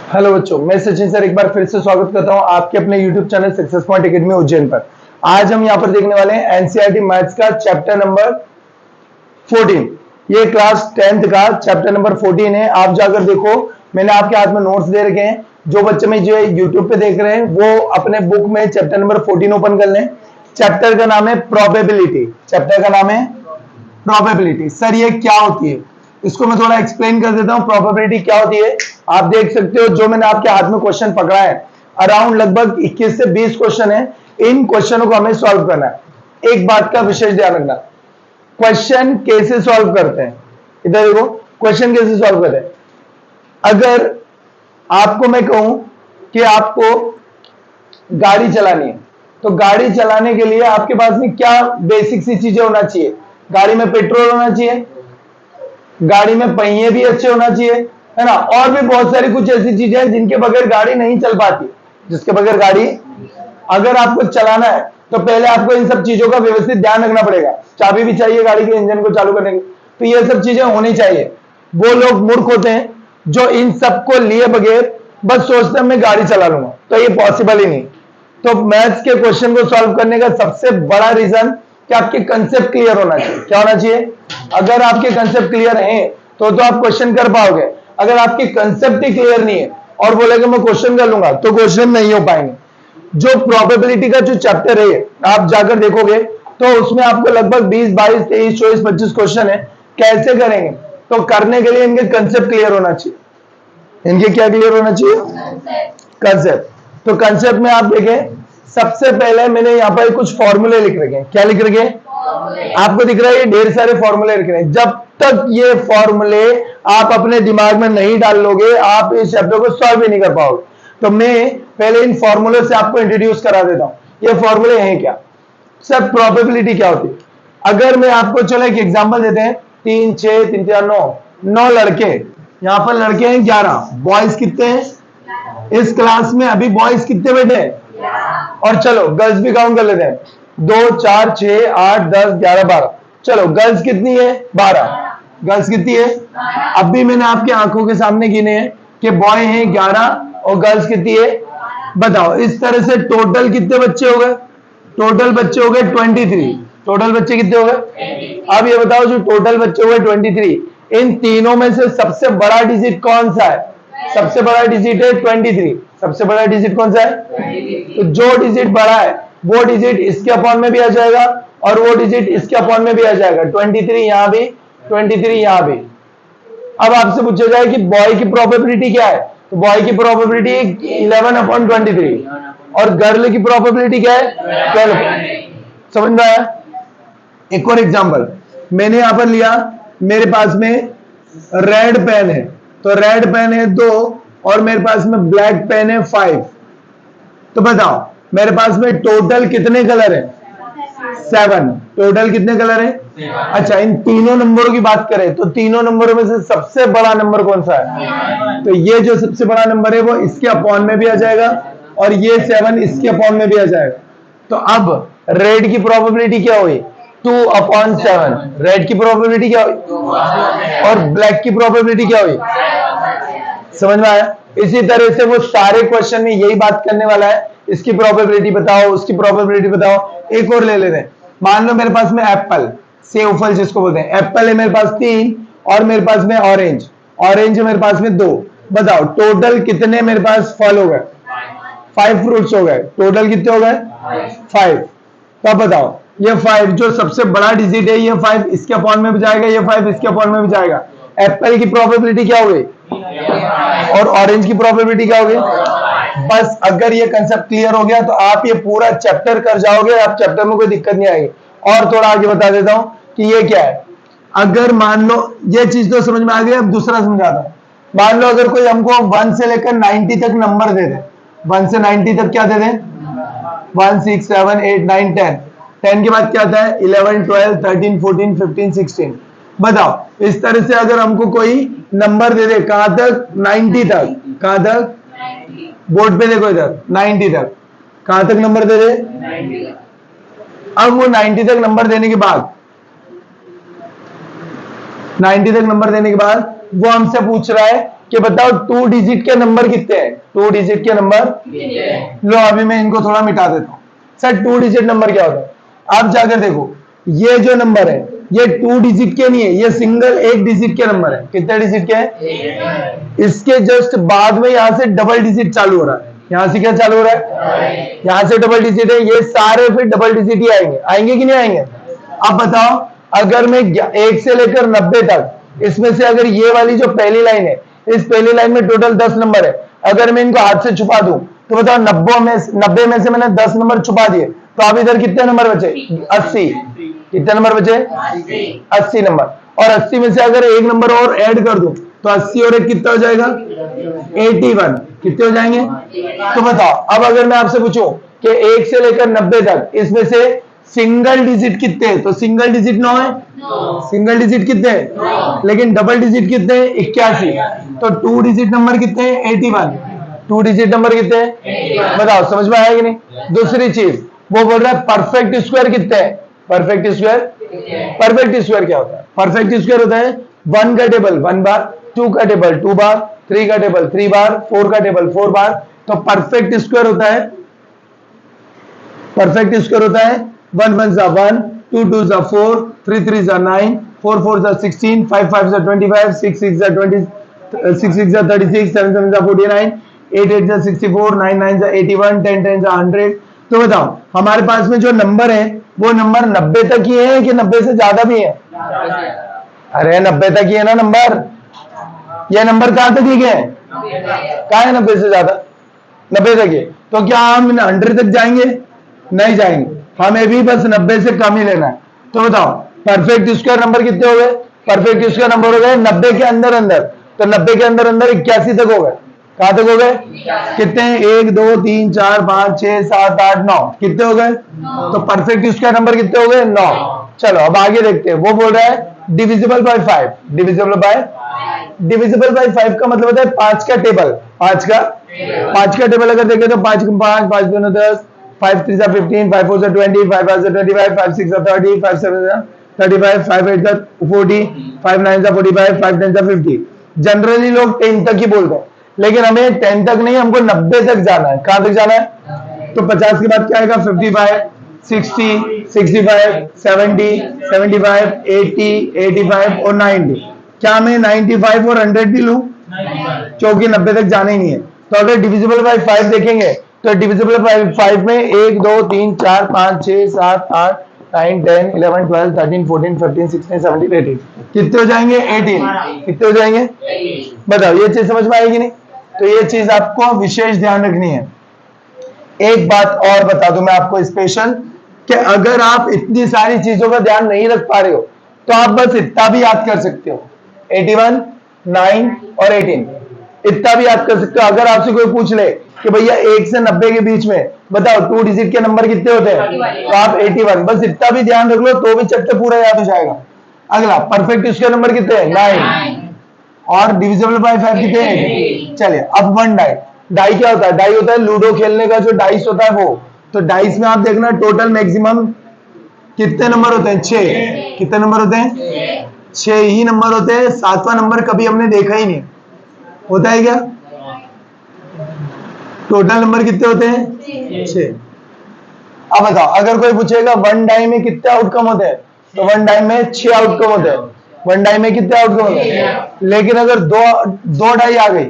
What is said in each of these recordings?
Hello बच्चों, मैं Sachin sir एक बार फिर से स्वागत करता हूं आपके अपने YouTube channel success point academy Ujjain पर। आज हम यहां पर देखने वाले हैं एनसीईआरटी मैथ्स का चैप्टर नंबर 14। ये क्लास 10th का चैप्टर नंबर 14 है। आप जाकर देखो, मैंने आपके हाथ में नोट्स दे रखे हैं। जो बच्चे में जो यूट्यूब पे देख रहे हैं वो अपने बुक में चैप्टर नंबर 14 ओपन कर लें। चैप्टर का नाम है प्रोबेबिलिटी। चैप्टर का नाम है प्रोबेबिलिटी। सर ये क्या होती है, इसको मैं थोड़ा एक्सप्लेन कर देता हूं। प्रोबेबिलिटी क्या होती है आप देख सकते हो। जो मैंने आपके हाथ में क्वेश्चन पकड़ा है, अराउंड लगभग 21 से 20 क्वेश्चन है। इन क्वेश्चनों को हमें सॉल्व करना है। एक बात का विशेष ध्यान रखना, क्वेश्चन कैसे सॉल्व करते हैं। इधर देखो, क्वेश्चन कैसे सॉल्व करते हैं। अगर आपको मैं कहूं कि आपको गाड़ी चलानी है, तो गाड़ी चलाने के लिए आपके पास में क्या बेसिक सी चीजें होना चाहिए। गाड़ी में पेट्रोल होना चाहिए, गाड़ी में पहिए भी अच्छे होना चाहिए, है ना। और भी बहुत सारी कुछ ऐसी चीजें हैं जिनके बगैर गाड़ी नहीं चल पाती, जिसके बगैर गाड़ी अगर आपको चलाना है तो पहले आपको इन सब चीजों का व्यवस्थित ध्यान रखना पड़ेगा। चाबी भी चाहिए गाड़ी के इंजन को चालू करने की, तो ये सब चीजें होनी चाहिए। वो लोग मूर्ख होते हैं जो इन सबको लिए बगैर बस सोचते हैं मैं गाड़ी चला लूंगा, तो ये पॉसिबल ही नहीं। तो मैथ्स के क्वेश्चन को सॉल्व करने का सबसे बड़ा रीजन कि आपके कंसेप्ट क्लियर होना चाहिए। क्या होना चाहिए? अगर आपके कंसेप्ट क्लियर हैं तो आप क्वेश्चन कर पाओगे। अगर आपके कंसेप्ट ही क्लियर नहीं है और बोलेगे मैं क्वेश्चन कर लूंगा, तो क्वेश्चन नहीं हो पाएंगे। जो प्रोबेबिलिटी का जो चैप्टर है आप जाकर देखोगे तो उसमें आपको लगभग 20, 22, 23, 24, 25 क्वेश्चन है। कैसे करेंगे? तो करने के लिए इनके कंसेप्ट क्लियर होना चाहिए। इनके क्या क्लियर होना चाहिए? कंसेप्ट। तो कंसेप्ट में आप देखें, सबसे पहले मैंने यहाँ पर कुछ फॉर्मूले लिख रखे हैं। क्या लिख रखे हैं? आपको दिख रहा है ये ढेर सारे फॉर्मूले लिख रहे हैं। जब तक ये फॉर्मूले आप अपने दिमाग में नहीं डाल लोगे, आप इस चैप्टर को सॉल्व ही नहीं कर पाओगे। तो मैं पहले इन फॉर्मूले से आपको इंट्रोड्यूस करा देता हूं। ये फॉर्मूले हैं क्या? सर प्रोबेबिलिटी क्या होती है? अगर मैं आपको चलो एक एग्जांपल देते हैं। 3, 6, 3, 4, 9 लड़के, यहां पर लड़के हैं 11, बॉयज कितने हैं इस क्लास में? अभी बॉयज कितने बैठे हैं? और चलो गर्ल्स भी काउंट कर लेते हैं। 2, 4, 6, 8, 10, 11, 12। चलो गर्ल्स कितनी है? 12। गर्ल्स कितनी है? अभी मैंने आपकी आंखों के सामने गिने हैं कि बॉय हैं 11 और गर्ल्स कितनी है? बताओ। इस तरह से टोटल कितने बच्चे हो गए? टोटल बच्चे हो गए 23। टोटल बच्चे कितने हो गए? अब ये बताओ, जो टोटल बच्चे हो गए 23, इन तीनों में से सबसे बड़ा डिजिट कौन सा है? सबसे बड़ा डिजिट है 23। सबसे बड़ा डिजिट कौन सा है? तो जो डिजिट बड़ा है वो डिजिट इसके अपॉन में भी आ जाएगा और वो डिजिट इसके अपॉन में भी आ जाएगा। 23 यहां भी, 23 यहां भी। अब आपसे पूछा जाए कि बॉय की प्रोबेबिलिटी क्या है, तो बॉय की प्रोबेबिलिटी 11/23 और गर्ल की प्रोबेबिलिटी क्या है? 12। समझ में आया? एक और एग्जांपल मैंने यहां पर लिया, मेरे पास में रेड पेन है, तो रेड पेन है 2 और मेरे पास में ब्लैक पेन है 5। तो बताओ मेरे पास में टोटल कितने कलर है? 7। टोटल कितने कलर है? अच्छा, इन तीनों नंबरों की बात करें तो तीनों नंबरों में से सबसे बड़ा नंबर कौन सा है? तो ये जो सबसे बड़ा नंबर है वो इसके अपॉन में भी आ जाएगा और ये 7 इसके अपॉन में भी आ जाएगा। तो अब रेड की प्रोबेबिलिटी क्या हुई? 2/7। रेड की प्रोबेबिलिटी क्या हुई? और ब्लैक की प्रोबेबिलिटी क्या हुई? समझ में आया? इसी तरह से वो सारे क्वेश्चन में यही बात करने वाला है। इसकी प्रोबेबिलिटी बताओ, उसकी प्रोबेबिलिटी बताओ। एक और ले लेते हैं। मान लो मेरे पास में एप्पल, सेब फल जिसको बोलते हैं, एप्पल है मेरे पास 3 और मेरे पास में ऑरेंज, ऑरेंज है मेरे पास में 2। बताओ टोटल कितने मेरे पास फल हो गए? 5 फ्रूट्स हो गए। टोटल कितने हो गए? 5। तो अब बताओ ये 5 जो सबसे बड़ा डिजिट है, ये 5 इसके अपॉन में भी जाएगा, ये 5 इसके अपॉन में भी जाएगा। एप्पल की प्रोबेबिलिटी क्या हो गई और ऑरेंज की प्रोबेबिलिटी क्या हो गई? बस अगर ये कंसेप्ट क्लियर हो गया तो आप ये पूरा चैप्टर कर जाओगे, आप चैप्टर में कोई दिक्कत नहीं आएगी। और थोड़ा आगे बता देता हूं कि ये क्या है। अगर मान लो ये चीज तो समझ में आ गई, अब दूसरा समझाता हूं। मान लो अगर कोई हमको 1 से लेकर 90 तक नंबर दे दे, 1 से 90 तक क्या दे दे? 1, 6, 7, 8, 9, 10। 10 के बाद क्या आता है? 11, 12, 13, 14, 15, 16। बताओ इस तरह से अगर हमको कोई नंबर दे दे, कहां तक? 90 तक। कहां तक? बोर्ड पे देखो इधर, 90 तक। कहां तक नंबर दे दे? 90 तक। अब वो 90 तक नंबर देने के बाद, 90 तक नंबर देने के बाद वो हमसे पूछ रहा है कि बताओ 2 डिजिट के नंबर कितने हैं? 2 डिजिट के नंबर, लो अभी मैं इनको थोड़ा मिटा देता हूं। सर 2 डिजिट नंबर क्या होता है? आप जाकर देखो, ये जो नंबर है ये 2 डिजिट के नहीं है, ये सिंगल 1 डिजिट के नंबर है। कितने डिजिट के हैं? इसके जस्ट बाद में यहां से डबल डिजिट चालू हो रहा है। यहां से क्या चालू हो रहा है? यहां से डबल डिजिट है, ये सारे फिर डबल डिजिट ही आएंगे। आएंगे कि नहीं आएंगे? अब बताओ, अगर मैं 1 से लेकर 90 तक, इसमें से अगर ये वाली जो पहली लाइन है, इस पहली लाइन में टोटल 10 नंबर है, अगर मैं इनको हाथ से छुपा दूं तो बताओ 90 में से मैंने 10 नंबर छुपा दिए, तो अब इधर कितने नंबर बचे? 80। कितने नंबर बचे? 80 नंबर। और 80 में से अगर एक नंबर और ऐड कर दूं तो 80 और एक कितना हो जाएगा? 81। कितने हो जाएंगे? तो बताओ, अब अगर मैं आपसे पूछूं कि 1 से लेकर 90 तक इसमें से सिंगल डिजिट कितने हैं, तो सिंगल डिजिट 9 है। सिंगल डिजिट कितने हैं? लेकिन डबल डिजिट कितने हैं? 81। तो 2 डिजिट नंबर कितने हैं? 81। 2 डिजिट नंबर कितने हैं? बताओ, समझ में आया कि नहीं? दूसरी चीज वो बोल रहा है परफेक्ट स्क्वायर कितने हैं? परफेक्ट स्क्वायर, परफेक्ट स्क्वायर क्या होता है? परफेक्ट स्क्वायर होता है 1 का टेबल 1 बार, 2 का टेबल 2 बार, 3 का टेबल 3 बार, 4 का टेबल 4 बार। तो परफेक्ट स्क्वायर होता है, परफेक्ट स्क्वायर होता है 1 1 जा 1, 2 2 जा 4, 3 3 जा 9, 4 4 जा 16, 5 5 जा 25, 6 6 जा 20, 6 6 जा 36, 7 7 जा 49, 8 8 जा 64, 9 9 जा 81, 10 10 जा 100। तो बताओ, हमारे पास में जो नंबर है वो नंबर 90 तक ही है कि 90 से ज्यादा भी है? अरे 90 तक ही है ना नंबर। ये नंबर कहां तक ही है? कहां है 90 से ज्यादा? 90 तक है। तो क्या हम 100 तक जाएंगे? नहीं जाएंगे, हमें भी बस 90 से कम ही लेना है। तो बताओ, परफेक्ट स्क्वायर नंबर कितने हो गए? परफेक्ट स्क्वायर नंबर हो गए 90 के अंदर अंदर। तो 90 के अंदर अंदर 81 तक हो गए। कहां तक हो गए? कितने? 1 2 3 4 5 6 7 8 9। कितने हो गए? तो परफेक्ट स्क्वायर नंबर कितने हो गए? 9। चलो अब आगे देखते हैं। वो बोल रहा है divisible by 5। Divisible by, divisible by 5 का मतलब होता है 5 का टेबल। 5 का टेबल अगर देखें तो 5 5 5 2 10, 5 3 जा 15, 5 4 जा 20, 5 5 जा 25, 5 6 जा 30, 5 7 जा 35, 5 8 जा 40, 5 9 जा 45, 5 10 जा 50। जनरली लोग 10 तक ही बोलते हैं, लेकिन हमें 10 तक नहीं, हमको 90 तक जाना है। कहां तक जाना है? तो 50 के बाद क्या आएगा? 55, 60, 65, 70, 75, 80, 85 और 90। क्या मैं 95 और 100 भी लूं? क्योंकि 90 तक जाना ही नहीं है। तो अगर डिविजिबल बाय 5 देखेंगे तो डिविजिबल बाय 5 में 1 2 3 4 5 6 7 8 9 10 11 12 13 14 15 16 17 18। कितने हो जाएंगे? 18। कितने हो जाएंगे? बताओ, ये चीज समझ में आएगी नहीं? तो ये चीज आपको विशेष ध्यान रखनी है। एक बात और बता दूं मैं आपको स्पेशल, कि अगर आप इतनी सारी चीजों का ध्यान नहीं रख पा रहे हो तो आप बस इतना भी याद कर सकते हो, 81, 9 और 18। इतना भी याद कर सकते हो। अगर आपसे कोई पूछ ले कि भैया 1 से 90 के बीच में बताओ 2 डिजिट के नंबर कितने होते हैं, तो आप 81, बस इतना भी ध्यान रख लो तो भी चैप्टर पूरा याद हो जाएगा। अगला, परफेक्ट स्क्वायर नंबर कितने हैं? 9। और डिविजिबल बाय 5 कितने हैं? चलिए अब 1 डाई। डाई क्या होता है? डाई होता है लूडो खेलने का जो डाइस होता है वो। तो डाइस में आप देखना टोटल मैक्सिमम कितने नंबर होते हैं? 6। कितने नंबर होते हैं? 6 ही नंबर होते हैं। 7वां नंबर कभी हमने देखा ही नहीं। होता है क्या? टोटल नंबर कितने होते हैं? 6। अब बताओ, अगर कोई पूछेगा 1 डाई में कितने आउटकम होते हैं, तो 1 डाई में 6 आउटकम होते हैं। 1 डाई में कितने आउटकम होते हैं? लेकिन अगर दो डाई आ गई,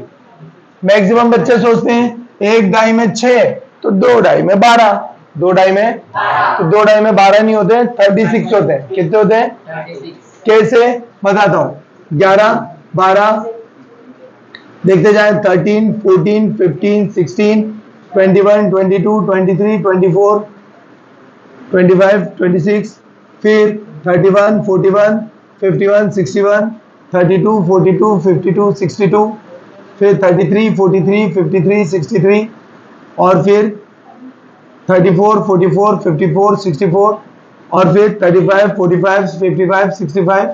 मैक्सिमम बच्चे सोचते हैं 1 डाई में 6 तो 2 डाई में 12। 2 डाई में, तो 2 डाई में 12 नहीं होते, 36 होते हैं। कितने होते हैं? कैसे बताता हूं। 11 12 देखते जाए, 13 14 15 16 21 22 23 24 25 26, फिर 31 41 51 61 32 42 52 62, फिर 33 43 53 63, और फिर 34 44 54 64, और फिर 35 45 55 65,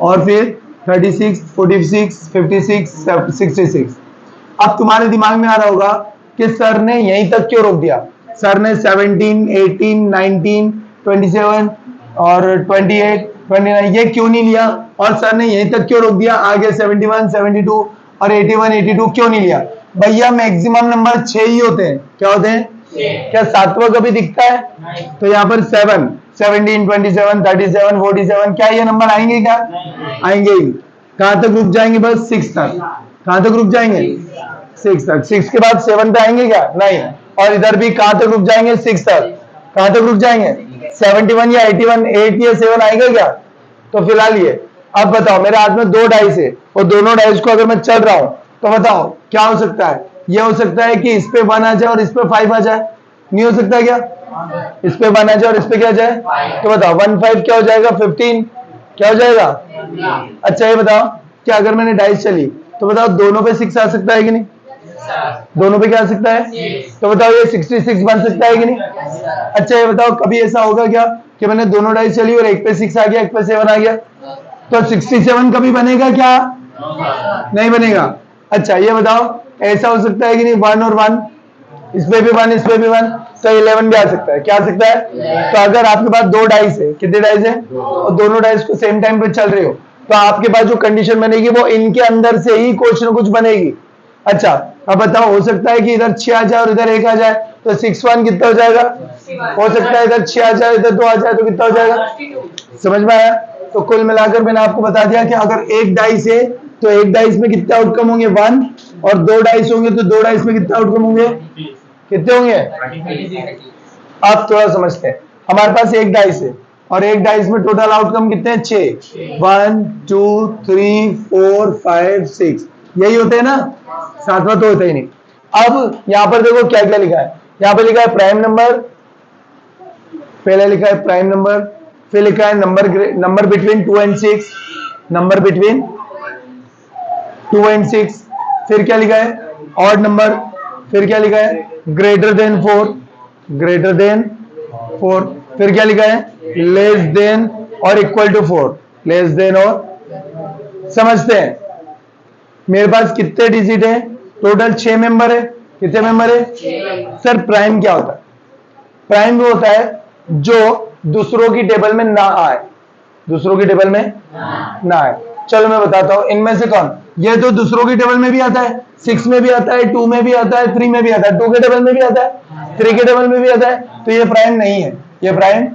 और फिर 36 46 56 66। अब तुम्हारे दिमाग में आ रहा होगा कि सर ने यहीं तक क्यों रोक दिया? सर ने 17 18 19 27 और 28 29 ये क्यों नहीं लिया? और सर ने यहीं तक क्यों रोक दिया? आगे 71 72 और 81 82 क्यों नहीं लिया? भैया मैक्सिमम नंबर 6 ही होते हैं। क्या होते हैं? क्या सातवां कभी दिखता है? तो यहाँ पर 7 17 27 37 47 क्या ये नंबर आएंगे? क्या आएंगे ही। कहां तक रुक जाएंगे? बस 6 तक। कहां तक रुक जाएंगे? 6 तक। 6 के बाद 7 पे आएंगे क्या? नहीं। और इधर भी कहां तक रुक जाएंगे? 6 तक। कहां तक रुक जाएंगे? 71 या 81 8 या 7 आएंगे क्या? तो फिलहाल ये। अब बताओ मेरे हाथ में 2 डाइस है और दोनों डाइस को अगर मैं चल रहा हूं तो बताओ क्या हो सकता है? ये हो सकता है कि इस पे 1 आ जाए और इस पे 5 आ जाए। नहीं हो सकता क्या? इस पे 1 आ जाए और इस पे क्या जाए? तो बताओ 1 5 क्या हो जाएगा? 15 क्या हो जाएगा? अच्छा ये बताओ क्या अगर मैंने डाइस चली तो बताओ दोनों पे 6 आ सकता है कि नहीं? दोनों पे क्या आ सकता है? तो बताओ ये 66 बन सकता है कि नहीं? अच्छा ये बताओ कभी ऐसा होगा क्या कि मैंने दोनों डाइस चली और एक पे 6 आ गया एक पे 7 आ गया? तो 67 कभी बनेगा क्या? नहीं बनेगा। अच्छा ये बताओ ऐसा हो सकता है कि नहीं? 1 और 1 इस पे भी 1 इस पे भी 1 तो 11 भी आ सकता है। क्या आ सकता है? तो अगर आपके पास 2 डाइस है, कितने डाइस है? और दोनों डाइस को सेम टाइम पे चल रहे हो तो आपके पास जो कंडीशन बनेगी वो इनके अंदर से ही कुछ ना कुछ बनेगी। अच्छा अब बताओ हो सकता है कि इधर 6 आ जाए और इधर 1 आ जाए तो 6 1 कितना हो जाएगा? हो सकता है इधर 6 आ जाए इधर 2 आ जाए तो कितना हो जाएगा? समझ में आया? तो कुल मिलाकर मैंने आपको बता दिया कि अगर एक डाइस है तो एक डाइस में कितने आउटकम होंगे? 1 और 2 डाइस होंगे तो 2 डाइस में कितने आउटकम होंगे? कितने होंगे? आप थोड़ा समझते हैं। हमारे पास एक डाइस है और एक डाइस में टोटल आउटकम कितने हैं? 6 1 2 3 4 5 6 यही होते हैं ना? सातवां तो होता ही नहीं। अब यहां पर देखो क्या क्या लिखा है। यहां पर लिखा है प्राइम नंबर, पहले लिखा है प्राइम नंबर, फिर लिखा है number between 2 and 6, number between 2 and 6, फिर क्या लिखा है? ऑड नंबर, फिर क्या लिखा है? ग्रेटर देन 4, ग्रेटर देन 4, फिर क्या लिखा है? लेस देन और इक्वल टू 4, लेस देन और। समझते हैं मेरे पास कितने डिजिट है? टोटल 6 मेंबर है। कितने मेंबर है? सर प्राइम क्या होता है? प्राइम वो होता है जो दूसरों की टेबल में ना आए, दूसरों की टेबल में ना आए। चलो मैं बताता हूं इनमें से कौन। ये तो दूसरों की टेबल में भी आता है, 6 में भी आता है, 2 में भी आता है, 3 में भी आता है, 2 के टेबल में भी आता है, 3 के टेबल में भी आता है, तो ये प्राइम नहीं है। ये प्राइम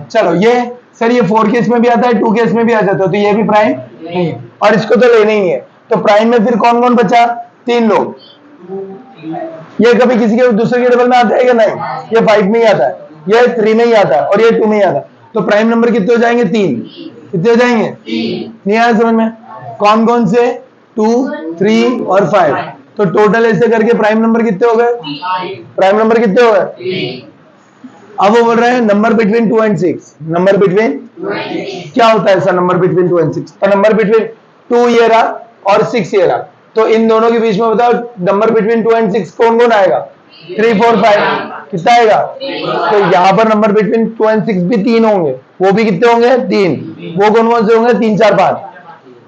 चलो ये सर ये 4 केस में भी आता है, 2 केस में भी आ जाता है, तो ये भी प्राइम नहीं है और इसको तो लेना ही है। तो प्राइम में फिर कौन कौन बचा? 3 लोग। ये कभी किसी के दूसरे के टेबल में आता है क्या? नहीं। ये 5 में ही आता है, ये 3 में ही आता है और ये 2 में ही आता है। तो प्राइम नंबर कितने हो जाएंगे? 3। कितने हो जाएंगे? नहीं आया समझ में? कौन कौन से? 2 3 और 5। तो टोटल ऐसे करके प्राइम नंबर कितने हो गए? प्राइम नंबर कितने हो गए? अब वो बोल रहे हैं number between 2 and 6। Number between क्या होता है ऐसा? नंबर बिटवीन 2 and 6 तो नंबर बिटवीन 2 ये रहा और 6 ये रहा, तो इन दोनों के बीच में बताओ नंबर बिटवीन 2 and 6 कौन कौन आएगा? 3 4 5 कितना आएगा? तो यहाँ पर नंबर बिटवीन 2 and 6 भी 3 होंगे, वो भी कितने होंगे? 3। वो कौन कौन से होंगे? 3 4 5।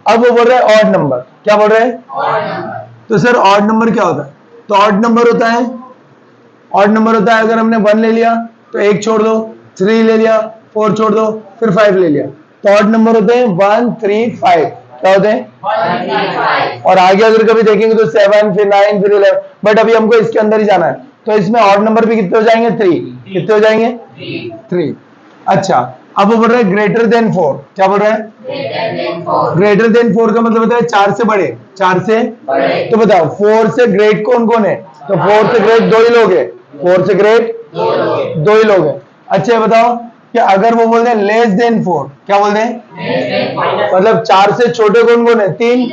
अब वो बोल रहे हैं ऑड नंबर। क्या बोल रहे हैं? तो सर ऑड नंबर क्या होता है? तो ऑड नंबर होता है, ऑड नंबर होता है अगर हमने 1 ले लिया तो 1 छोड़ दो, 3 ले लिया 4 छोड़ दो, फिर 5 ले लिया, तो ऑड नंबर होते हैं 1 3 5। क्या होते हैं? और आगे अगर कभी देखेंगे तो 7 फिर 9 फिर 11, बट अभी हमको इसके अंदर ही जाना है, तो इसमें ऑड नंबर भी कितने हो जाएंगे? 3। कितने हो जाएंगे? 3। अच्छा अब वो बोल रहे हैं ग्रेटर देन 4। क्या बोल रहे हैं? ग्रेटर देन 4 का मतलब होता है 4 से बड़े। 4 से तो बताओ 4 से ग्रेट कौन कौन है? तो 4 से ग्रेट 2 ही लोग है। 4 से ग्रेट 2 ही लोग है। अच्छा बताओ कि अगर वो बोल रहे हैं लेस देन 4, क्या बोल रहे हैं? मतलब 4 से छोटे कौन कौन है? 3।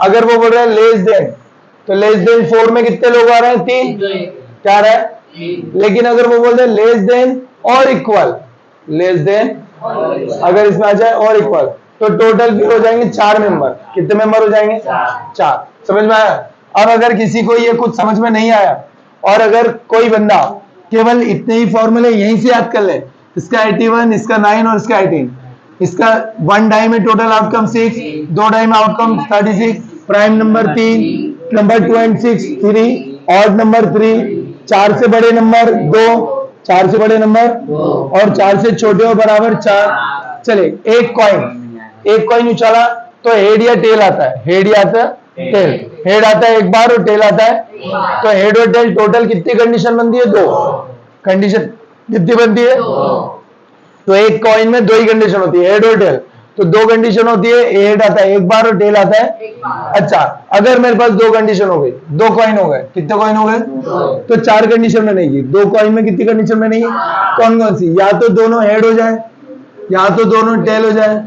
अगर वो बोल रहे हैं लेस देन, तो लेस देन 4 में कितने लोग आ रहे हैं? 3। क्या आ रहा है? लेकिन अगर वो बोल रहे हैं लेस देन और इक्वल, लेस देन अगर इसमें आ जाए और इक्वल, तो टोटल फिर हो जाएंगे 4 मेंबर। कितने मेंबर हो जाएंगे? 4। समझ में आया? अब अगर किसी को ये कुछ समझ में नहीं आया और अगर कोई बंदा केवल इतने ही फॉर्मूले यहीं से याद कर ले, इसका 81, इसका 9 और इसका 18, इसका 1 डाई में टोटल आउटकम 6, 2 डाई में outcome 36, prime number 3, number 2 and 6 3, odd number 3, 4 से बड़े नंबर 2, 4 से बड़े नंबर और 4 से छोटे और बराबर 4। चले एक कॉइन उछाला तो हेड या टेल आता है? हेड या आता है? टेल। हेड आता है एक बार और टेल आता है, तो हेड और टेल टोटल कितनी कंडीशन बनती है? 2 कंडीशन कितनी बनती है? तो एक कॉइन में 2 ही कंडीशन होती है, हेड और टेल। तो 2 कंडीशन होती है, हेड आता है एक बार और टेल आता है। अच्छा, अगर मेरे पास 2 कंडीशन हो गई, 2 कॉइन हो गए, कितने कॉइन हो गए? तो 4 कंडीशन बनेगी। 2 कॉइन में कितनी कंडीशन बनेगी? कौन कौन सी? या तो दोनों हेड हो जाए, या तो दोनों टेल हो जाए,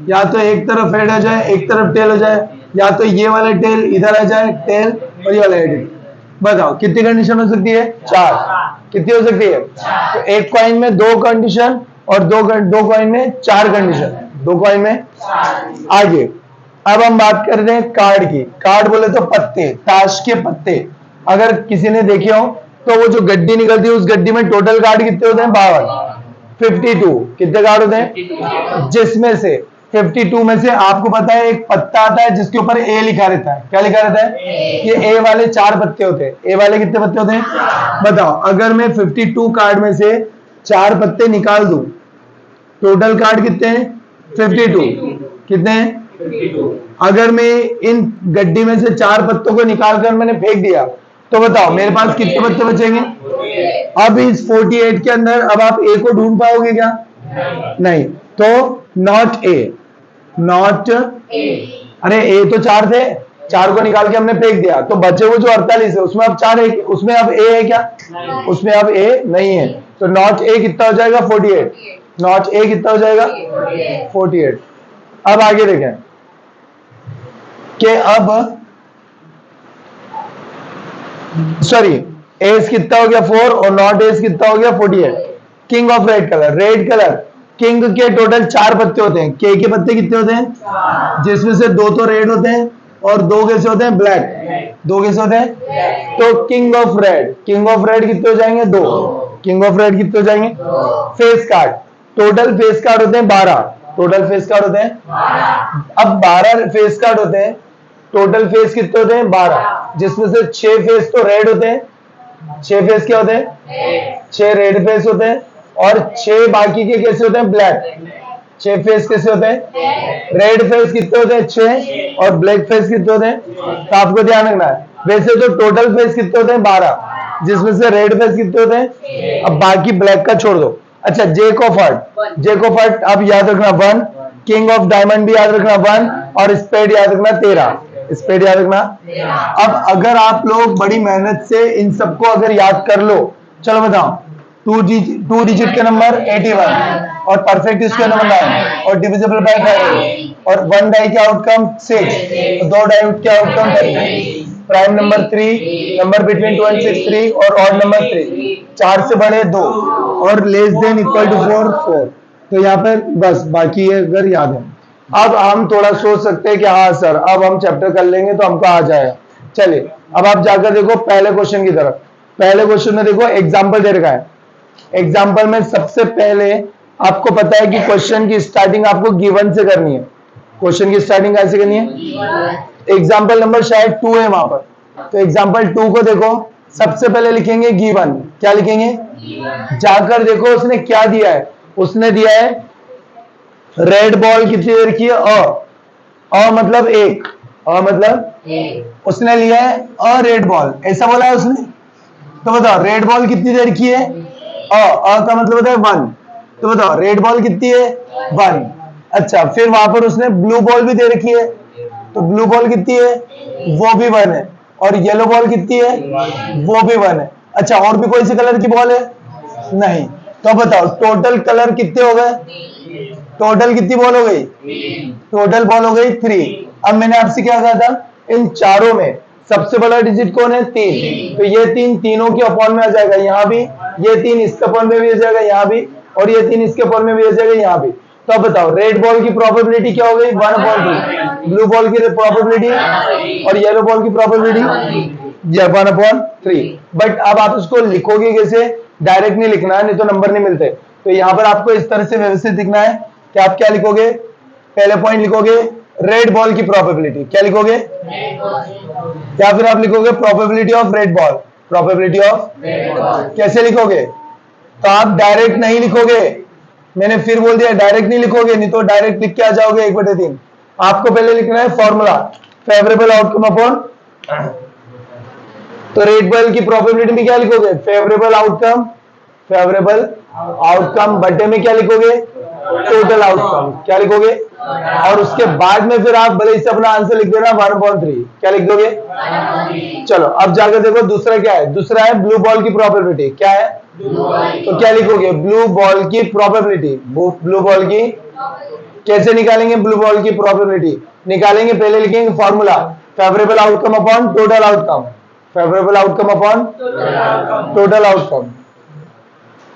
या तो एक तरफ हेड हो जाए एक तरफ टेल हो जाए, या तो ये वाला टेल इधर आ जाए टेल और ये वाला हेड। बताओ कितनी कंडीशन हो सकती है? 4। कितनी हो सकती है? तो एक कॉइन में 2 कंडीशन और दो कॉइन में 4 कंडीशन। 2 कॉइन में आगे। अब हम बात कर रहे हैं कार्ड की। कार्ड बोले तो पत्ते, ताश के पत्ते। अगर किसी ने देखे हो तो वो जो गड्डी निकलती है, उस गड्डी में टोटल कार्ड कितने होते हैं? 52, 52। कितने कार्ड होते हैं? जिसमें से 52 में से आपको पता है एक पत्ता आता है जिसके ऊपर ए लिखा रहता है। क्या लिखा रहता है? ये ए वाले 4 पत्ते होते हैं। ए वाले कितने पत्ते होते हैं? बताओ, अगर मैं 52 कार्ड में से 4 पत्ते निकाल दूं, टोटल कार्ड कितने हैं? 52। कितने हैं? 52। अगर मैं इन गड्डी में से 4 पत्तों को निकालकर मैंने फेंक दिया, तो बताओ मेरे पास कितने पत्ते बचेंगे? अब इस 48 के अंदर अब आप ए को ढूंढ पाओगे क्या? नहीं। तो नॉट ए, नॉट अरे ए तो 4 थे, 4 को निकाल के हमने फेंक दिया, तो बचे वो जो 48 है उसमें अब 4 है, उसमें अब ए है क्या? उसमें अब ए नहीं है। तो नॉट ए कितना हो जाएगा? 48। नॉट ए कितना हो जाएगा? 48। अब आगे देखें कि अब सॉरी, एस कितना हो गया? 4 और नॉट एस कितना हो गया? 48। King of red colour, red colour king के टोटल 4 पत्ते होते हैं। के पत्ते कितने होते हैं? जिसमें से 2 तो रेड होते हैं और 2 कैसे होते हैं? ब्लैक। 2 कैसे होते हैं? तो king of red, king of red कितने हो जाएंगे? 2। किंग ऑफ रेड कितने हो जाएंगे? Face card, total face card होते हैं 12। टोटल फेस कार्ड होते हैं अब 12 फेस कार्ड होते हैं। टोटल फेस कितने होते हैं? 12, जिसमें से 6 फेस तो रेड होते हैं। 6 फेस क्या होते हैं? 6 रेड फेस होते हैं और 6 बाकी के कैसे होते हैं? ब्लैक। 6 फेस कैसे होते हैं? रेड फेस कितने होते हैं? 6 और ब्लैक फेस कितने होते हैं? तो आपको ध्यान रखना है। वैसे तो टोटल फेस कितने होते हैं? 12, जिसमें से रेड फेस कितने होते हैं? अब बाकी ब्लैक का छोड़ दो। अच्छा, jack of heart, jack of heart आप याद रखना 1, किंग ऑफ डायमंड भी याद रखना 1 और स्पेड याद रखना 13। स्पेड याद रखना। अब अगर आप लोग बड़ी मेहनत से इन सबको अगर याद कर लो, चलो बताओ, 2 डिजिट के नंबर 81 और परफेक्ट इसके नंबर 9 और डिविजिबल बाय 5 और 1 डाई के आउटकम 6, 2 डाई के outcome 30, prime number 3, number between 2 and 6 3 और ऑड नंबर 3, 4 से बड़े 2 और लेस देन इक्वल टू 4। तो यहाँ पर बस बाकी है अगर याद है। अब हम थोड़ा सोच सकते हैं कि हाँ सर अब हम चैप्टर कर लेंगे तो हमको आ जाएगा। चलिए अब आप जाकर देखो पहले क्वेश्चन की तरफ। पहले क्वेश्चन में देखो एग्जाम्पल दे रखा है। एग्जाम्पल में सबसे पहले आपको पता है कि क्वेश्चन की स्टार्टिंग आपको गिवन से करनी है। क्वेश्चन की स्टार्टिंग कैसे करनी है? एग्जाम्पल नंबर शायद 2 है वहां पर, तो एग्जाम्पल 2 को देखो। सबसे पहले लिखेंगे गिवन। क्या लिखेंगे? जाकर देखो उसने क्या दिया है। उसने दिया है रेड बॉल कितनी देर की है? अ मतलब 1, अ मतलब उसने लिया है अ रेड बॉल, ऐसा बोला है उसने। तो बताओ रेड बॉल कितनी देर की है? अ का मतलब होता है 1। तो बताओ रेड बॉल कितनी है? 1। अच्छा, फिर वहां पर उसने ब्लू बॉल भी दे रखी है, तो ब्लू बॉल कितनी है? वो भी 1 है। और येलो बॉल कितनी है? वो भी 1 है। अच्छा, और भी कोई सी कलर की बॉल है? नहीं। तो बताओ टोटल कलर कितने हो गए? टोटल कितनी बॉल हो गई? टोटल बॉल हो गई 3। अब मैंने आपसे क्या कहा था? इन चारों में सबसे बड़ा डिजिट कौन है? 3। तो ये 3 तीनों के अपॉन में आ जाएगा यहाँ भी, ये 3 इसके अपॉन में भी आ जाएगा यहाँ भी, और ये 3 इसके अपॉन में भी आ जाएगा यहाँ भी। तो अब बताओ रेड बॉल की प्रोबेबिलिटी क्या हो गई? 1/3। ब्लू बॉल की प्रोबेबिलिटी और येलो बॉल की प्रोबेबिलिटी 1/3। बट अब आप इसको लिखोगे कैसे? डायरेक्ट नहीं लिखना है, नहीं तो नंबर नहीं मिलते। तो यहाँ पर आपको इस तरह से व्यवस्थित लिखना है कि आप क्या लिखोगे? पहले पॉइंट लिखोगे रेड बॉल की प्रोबेबिलिटी। क्या लिखोगे? या फिर आप लिखोगे probability of red ball. Probability of कैसे लिखोगे? तो आप डायरेक्ट नहीं लिखोगे, मैंने फिर बोल दिया डायरेक्ट नहीं लिखोगे, नहीं तो डायरेक्ट लिख के आ जाओगे 1/3। आपको पहले लिखना है फॉर्मूला। फेवरेबल आउटकम अपॉन, तो रेड बॉल की प्रोबेबिलिटी में क्या लिखोगे? फेवरेबल आउटकम बटे में क्या लिखोगे? Total outcome. क्या लिखोगे? और उसके बाद में फिर आप भले से अपना आंसर लिख देना 1/3। क्या लिख दोगे? चलो अब जाकर देखो दूसरा क्या है। दूसरा है ब्लू बॉल की प्रोबेबिलिटी। क्या है? तो क्या लिखोगे? ब्लू बॉल की प्रोबेबिलिटी। ब्लू बॉल की कैसे निकालेंगे? ब्लू बॉल की प्रोबेबिलिटी निकालेंगे, पहले लिखेंगे formula favourable outcome upon total outcome. Favourable outcome upon total outcome.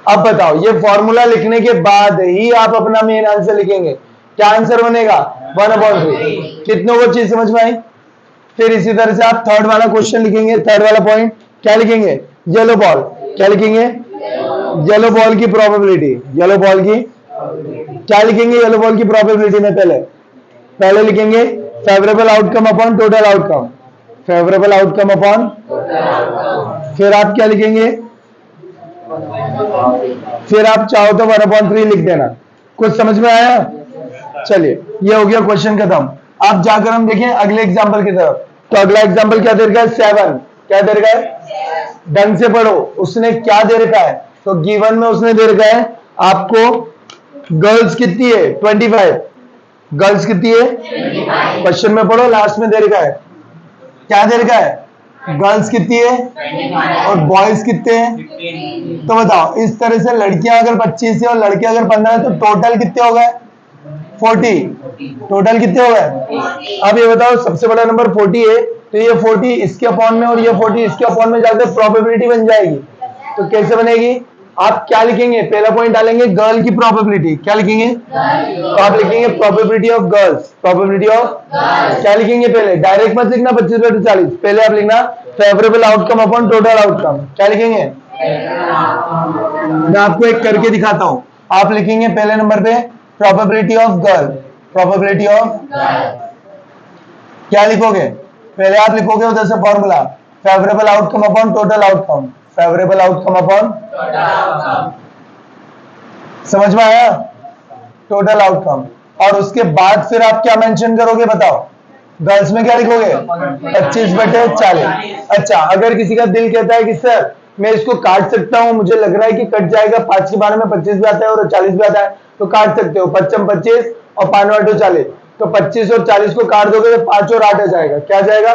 अब बताओ, ये फॉर्मूला लिखने के बाद ही आप अपना मेन आंसर लिखेंगे। क्या आंसर बनेगा? 1/3। कितनों को चीज समझ में आई? फिर इसी तरह से आप थर्ड वाला क्वेश्चन लिखेंगे। थर्ड वाला पॉइंट क्या लिखेंगे? Yellow ball. क्या लिखेंगे? येलो बॉल की प्रोबेबिलिटी। येलो बॉल की क्या लिखेंगे? येलो बॉल की प्रोबेबिलिटी में पहले लिखेंगे favourable outcome upon total outcome. Favourable outcome upon, फिर आप क्या लिखेंगे? फिर आप चाहो तो 1/3 लिख देना। कुछ समझ में आया? चलिए, ये हो गया क्वेश्चन खत्म। अब जाकर हम देखें अगले एग्जांपल की तरफ। तो अगला एग्जांपल क्या दे रखा है? 7। क्या दे रखा है? ढंग से पढ़ो, उसने क्या दे रखा है? तो गिवन में उसने दे रखा है आपको गर्ल्स कितनी है? 25। गर्ल्स कितनी है? क्वेश्चन में पढ़ो, लास्ट में दे रखा है। क्या दे रखा है? गर्ल्स कितनी है और बॉयज कितने हैं? तो बताओ, इस तरह से लड़कियां अगर 25 है और लड़के अगर 15 है तो टोटल कितने हो गए? 40। टोटल कितने हो गए? अब ये बताओ, सबसे बड़ा नंबर 40 है, तो ये 40 इसके अपॉन में और ये 40 इसके अपॉन में जाकर प्रोबेबिलिटी बन जाएगी। तो कैसे बनेगी? आप क्या लिखेंगे? पहला पॉइंट डालेंगे गर्ल की प्रोबेबिलिटी। क्या लिखेंगे? तो आप लिखेंगे probability of girls. Probability of क्या लिखेंगे? पहले डायरेक्ट मत लिखना 25/40, पहले आप लिखना favourable outcome upon total outcome. क्या लिखेंगे? मैं आपको एक करके दिखाता हूं। आप लिखेंगे पहले नंबर पे probability of girl. Probability of क्या लिखोगे? पहले आप लिखोगे उधर से formula favourable outcome upon total outcome. Favourable outcome upon, समझ में आया? Total outcome. और उसके बाद फिर आप क्या मेंशन करोगे? बताओ, गर्ल्स में क्या लिखोगे? 25/40। अच्छा, अगर किसी का दिल कहता है कि सर मैं इसको काट सकता हूं, मुझे लग रहा है कि कट जाएगा, 5 के बारे में 25 भी आता है और 40 भी आता है, तो काट सकते हो। 55 25 और 5 40, तो 25 और 40 को काट दोगे तो 5 और 8 आ जाएगा। क्या जाएगा?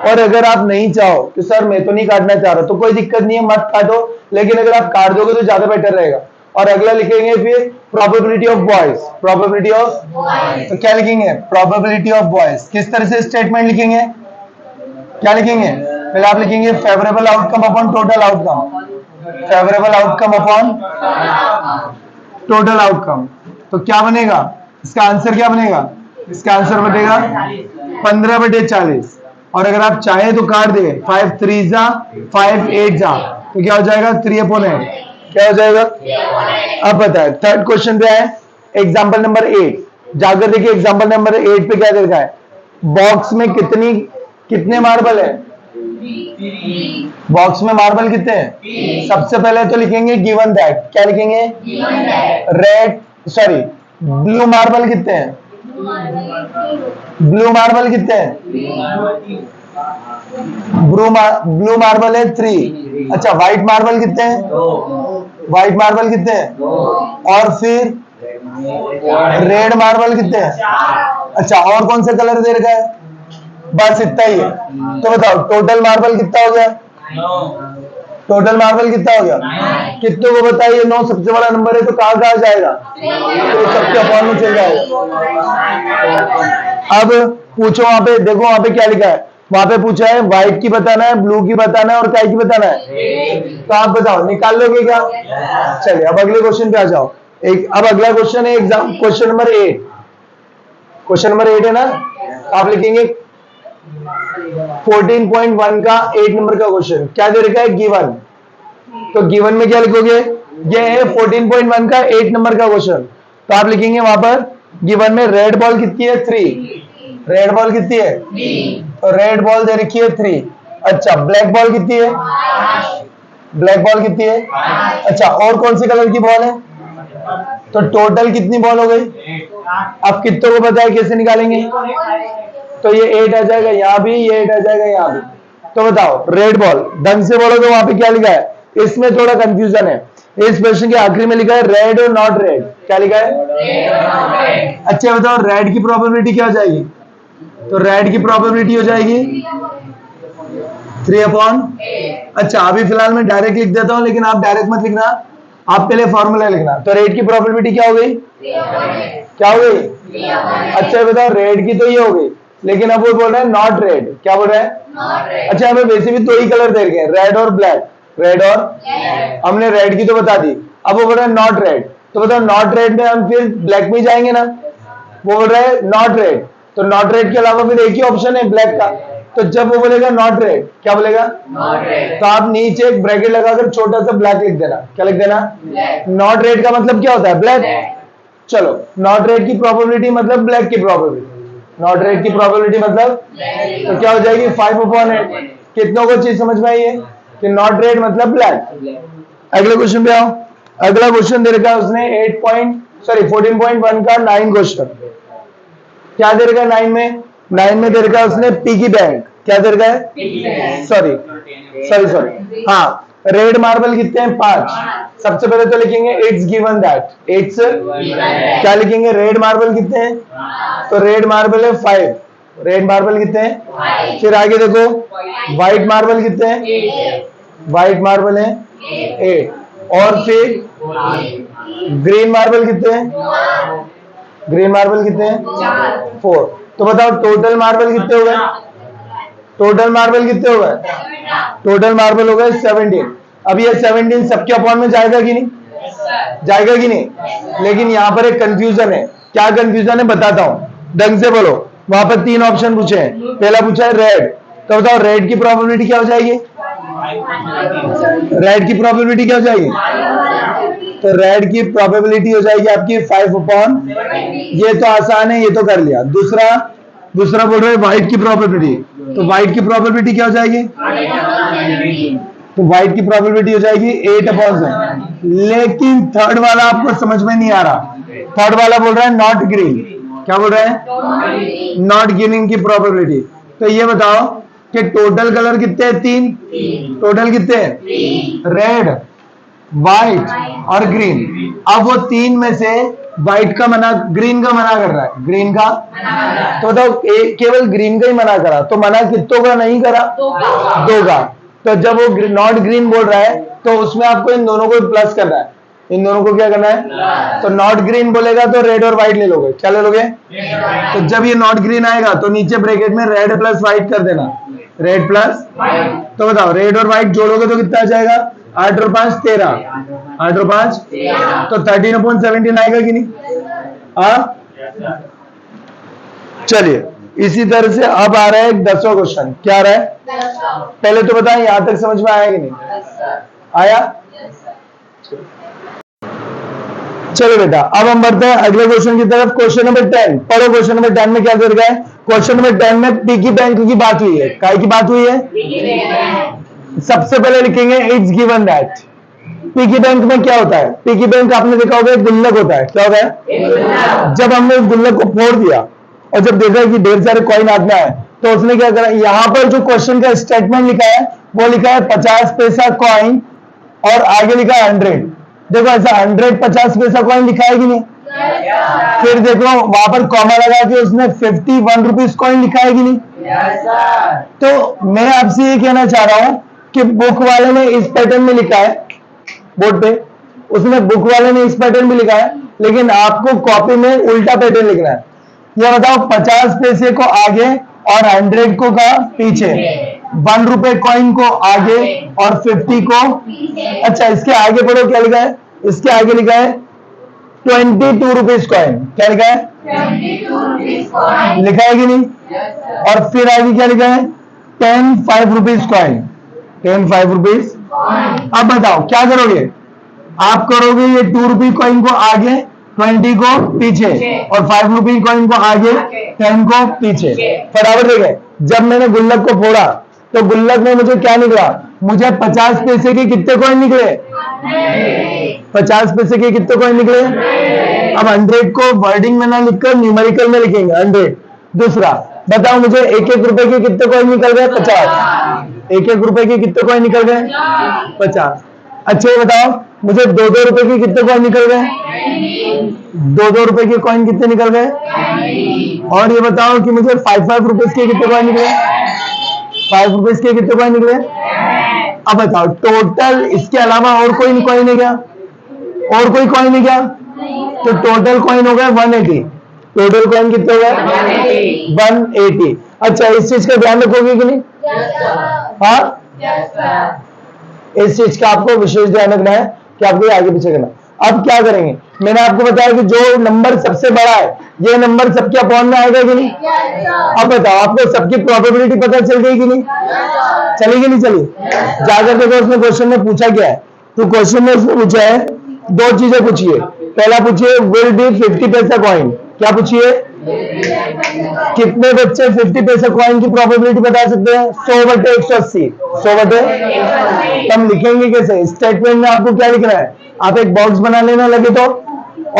और अगर आप नहीं चाहो कि सर मैं तो नहीं काटना चाह रहा, तो कोई दिक्कत नहीं है, मत काटो, लेकिन अगर आप काट दोगे तो ज्यादा बेटर रहेगा। और अगला लिखेंगे फिर probability of boys. Probability of, तो क्या लिखेंगे? Probability of boys. किस तरह से स्टेटमेंट लिखेंगे? क्या लिखेंगे? पहले आप लिखेंगे favourable outcome upon total outcome. Favourable outcome upon total outcome. तो क्या बनेगा? इसका आंसर क्या बनेगा? इसका आंसर बनेगा 15/40। और अगर आप चाहें तो काट दे, 5 3 जा 5 8 जा, तो क्या हो जाएगा? 3/8। क्या हो जाएगा? अब बताए थर्ड क्वेश्चन पे है, एग्जाम्पल नंबर 8। जाकर देखिए एग्जाम्पल नंबर 8 पे क्या दे रखा है। बॉक्स में कितने मार्बल है? बॉक्स में मार्बल कितने हैं? सबसे पहले तो लिखेंगे गिवन दैट। क्या लिखेंगे? रेड, सॉरी, ब्लू मार्बल कितने हैं? ब्लू मार्बल कितने हैं? ब्लू मार्बल है 3। अच्छा, व्हाइट मार्बल कितने हैं? व्हाइट मार्बल कितने हैं? और फिर रेड मार्बल कितने हैं? अच्छा, और कौन सा कलर दे रखा है? बस इतना ही है। तो बताओ टोटल मार्बल कितना हो गया? टोटल मार्बल कितना हो गया? कितने को बताइए? 9 सबसे बड़ा नंबर है, तो कहां कहां जाएगा? तो सबके अपॉन में चल जाएगा। अब पूछो, वहां पे देखो, वहां पे क्या लिखा है? वहां पे पूछा है व्हाइट की बताना है, ब्लू की बताना है और क्या की बताना है? तो आप बताओ, निकाल लोगे क्या? चलिए अब अगले क्वेश्चन पे आ जाओ। अब अगला क्वेश्चन है exam question number 8। Question number 8 है ना? आप लिखेंगे 14.1 का 8 नंबर का क्वेश्चन। क्या दे रखा है? गिवन। तो गिवन में क्या लिखोगे? ये है 14.1 का 8 नंबर का क्वेश्चन। तो आप लिखेंगे वहां पर गिवन में रेड बॉल कितनी है? 3। रेड बॉल कितनी है? तो रेड बॉल दे रखी है 3। अच्छा, ब्लैक बॉल कितनी है? ब्लैक बॉल कितनी है? अच्छा, और कौन सी कलर की बॉल है? तो टोटल कितनी बॉल हो गई? अब कितनों को पता है, कैसे निकालेंगे? तो ये 8 आ जाएगा यहाँ भी, ये 8 आ जाएगा यहाँ भी। तो बताओ रेड बॉल, ढंग से बोलो तो वहां पे क्या लिखा है, इसमें थोड़ा कंफ्यूजन है। इस क्वेश्चन के आखिरी में लिखा है रेड और नॉट रेड, क्या लिखा है? अच्छा बताओ रेड की प्रोबेबिलिटी क्या हो जाएगी? तो रेड की प्रोबेबिलिटी हो जाएगी 3/8। अच्छा अभी फिलहाल मैं डायरेक्ट लिख देता हूं, लेकिन आप डायरेक्ट मत लिखना, आप पहले फॉर्मूला लिखना। तो रेड की प्रोबेबिलिटी क्या हो गई? क्या हो गई? अच्छा बताओ रेड की तो ये हो गई, लेकिन अब वो बोल रहे हैं नॉट रेड, क्या बोल रहे हैं? अच्छा हमें वैसे भी 2 ही कलर दे रखे हैं, रेड और ब्लैक, रेड और हमने रेड की तो बता दी, अब वो बोल रहे हैं नॉट रेड। तो बताओ नॉट रेड में हम फिर ब्लैक में जाएंगे ना, वो बोल रहे हैं नॉट रेड, तो नॉट रेड के अलावा फिर एक ही ऑप्शन है ब्लैक का। तो जब वो बोलेगा नॉट रेड, क्या बोलेगा? तो आप नीचे एक ब्रैकेट लगाकर छोटा सा ब्लैक लिख देना, क्या लिख देना? नॉट रेड का मतलब क्या होता है? ब्लैक। चलो नॉट रेड की प्रोबेबिलिटी मतलब ब्लैक की प्रोबेबिलिटी, नॉट रेड की प्रोबेबिलिटी मतलब, तो क्या हो जाएगी 5/8। कितनों को चीज समझ में आई है कि नॉट रेड मतलब ब्लैक? अगले क्वेश्चन पे आओ। अगला क्वेश्चन दे रखा है उसने 14.1 का 9 क्वेश्चन। क्या दे रखा है 9 में दे रखा है उसने पिगी बैंक। क्या दे रखा है? सॉरी हाँ, रेड मार्बल कितने हैं? 5। सबसे पहले तो लिखेंगे इट्स गिवन दैट, इट्स क्या लिखेंगे? रेड मार्बल कितने हैं? तो रेड मार्बल है 5, रेड मार्बल कितने हैं? फिर आगे देखो व्हाइट मार्बल कितने हैं? व्हाइट मार्बल है 8। और फिर ग्रीन मार्बल कितने हैं? ग्रीन मार्बल कितने हैं? 4। तो बताओ टोटल मार्बल कितने हो गए? टोटल मार्बल कितने हो गए? टोटल मार्बल हो गए 17। अब ये 17 सबके अपॉन में जाएगा कि नहीं? जाएगा कि नहीं? लेकिन यहाँ पर एक कंफ्यूजन है। क्या कंफ्यूजन है बताता हूं, ढंग से बोलो। वहां पर 3 ऑप्शन पूछे हैं, पहला पूछा है रेड, तो बताओ रेड की प्रोबेबिलिटी क्या हो जाएगी? रेड की प्रोबेबिलिटी क्या हो जाएगी? तो रेड की प्रोबेबिलिटी हो जाएगी आपकी 5/, ये तो आसान है, ये तो कर लिया। दूसरा बोल रहे हैं व्हाइट की प्रोबेबिलिटी, तो व्हाइट की प्रोबेबिलिटी क्या हो जाएगी? तो व्हाइट की प्रोबेबिलिटी हो जाएगी 8/7। लेकिन थर्ड वाला आपको समझ में नहीं आ रहा। थर्ड वाला बोल रहा है नॉट ग्रीन। क्या बोल रहा है? नॉट ग्रीन की प्रोबेबिलिटी। तो ये बताओ कि टोटल कलर कितने हैं? 3। टोटल कितने हैं? रेड, व्हाइट और ग्रीन। अब वो 3 में से व्हाइट का मना, ग्रीन का मना कर रहा है, ग्रीन का। तो बताओ केवल ग्रीन का ही मना करा, तो मना कितनों का नहीं करा? 2 का। तो जब वो नॉट ग्रीन बोल रहा है तो उसमें आपको इन दोनों को प्लस करना है, इन दोनों को क्या करना है? तो नॉट ग्रीन बोलेगा तो रेड और व्हाइट ले लोगे, क्या ले लोगे? तो जब ये नॉट ग्रीन आएगा तो नीचे ब्रैकेट में रेड प्लस व्हाइट कर देना, रेड प्लस। तो बताओ रेड और व्हाइट जोड़ोगे तो कितना आ जाएगा? 8 और 5 13, 8 और 5 तो 13/17 आएगा कि नहीं? चलिए इसी तरह से अब आ रहा है 10वां क्वेश्चन। क्या आ रहा है? पहले तो बताएं यहां तक समझ में आया कि नहीं आया? चलो बेटा अब हम बढ़ते हैं अगले क्वेश्चन की तरफ। क्वेश्चन नंबर 10 पढ़ो। क्वेश्चन नंबर 10 में क्या दे रखा है? क्वेश्चन नंबर 10 में पिगी बैंक की बात हुई है। काय की बात हुई है? सबसे पहले लिखेंगे it's given that. Piggy bank में क्या होता है? पिगी बैंक आपने देखा होगा गुल्लक होता है। क्या होता है? जब हमने उस गुल्लक को फोड़ दिया और जब देखा कि ढेर सारे कॉइन हाथ में आए तो उसने क्या करा, यहां पर जो क्वेश्चन का स्टेटमेंट लिखा है वो लिखा है 50 पैसा कॉइन और आगे लिखा है 100। देखो ऐसा 100 50 पैसा कॉइन लिखा है कि नहीं? फिर देखो वहां पर कॉमा लगा के उसने 51 रुपीज कॉइन लिखा है कि नहीं? तो मैं आपसे ये कहना चाह रहा हूं कि बुक वाले ने इस पैटर्न में लिखा है बोर्ड पे, उसने बुक वाले ने इस पैटर्न में लिखा है, लेकिन आपको कॉपी में उल्टा पैटर्न लिखना है। यह बताओ 50 पैसे को आगे और 100 को का पीछे, 1 रुपए कॉइन को आगे और 50 को। अच्छा इसके आगे पढ़ो क्या लिखा है? इसके आगे लिखा है 22 रुपीज कॉइन। क्या लिखा है? 22 रुपीज कॉइन लिखा है कि नहीं? और फिर आगे क्या लिखा है? 10 5 रुपीज कॉइन, 10 5 रुपीज। अब बताओ क्या करोगे? आप करोगे ये 2 रुपी कॉइन को आगे, 20 को पीछे और 5 रुपी कॉइन को आगे, 10 को पीछे। बराबर देखे। जब मैंने गुल्लक को फोड़ा तो गुल्लक में मुझे क्या निकला? मुझे 50 पैसे के कितने कॉइन निकले? 50 पैसे के कितने कॉइन निकले? अब 100 को वर्डिंग में ना लिखकर न्यूमेरिकल में लिखेंगे 100। दूसरा बताओ मुझे, 1-1 रुपए के कितने कॉइन निकल गए? 50। 1-1 रुपए के कितने कॉइन निकल गए? 50। अच्छा ये बताओ मुझे, 2-2 रुपए के कितने कॉइन निकल गए? 2-2 रुपए के कॉइन कितने निकल गए? और ये बताओ कि मुझे 5-5 रुपीज के कितने कॉइन निकले? 5 रुपीज के कितने कॉइन निकले? अब बताओ टोटल इसके अलावा और कोई कॉइन है क्या? और कोई कॉइन है क्या? तो टोटल कॉइन हो गए 180। टोटल कॉइन कितने हो गए? 180। अच्छा इस चीज का ध्यान रखोगे कि नहीं? हाँ, इस चीज का आपको विशेष ध्यान रखना है कि आपको आगे पीछे करना। अब क्या करेंगे, मैंने आपको बताया कि जो नंबर सबसे बड़ा है ये नंबर सबके अपॉन में आएगा कि नहीं? अब बताओ आपको सबकी प्रोबेबिलिटी पता चल गई कि नहीं? चलेगी नहीं चली? जाकर देखो उसने क्वेश्चन में पूछा क्या है। तो क्वेश्चन में उसने पूछा है दो चीजें पूछी है। पहला पूछिए विल बी 50 पैसा कॉइन। क्या पूछिए? कितने बच्चे 50 पैसा कॉइन की प्रोबेबिलिटी बता सकते हैं? 100/180। 100/, हम लिखेंगे कैसे? स्टेटमेंट में आपको क्या लिखना है, आप एक बॉक्स बना लेना लगे तो,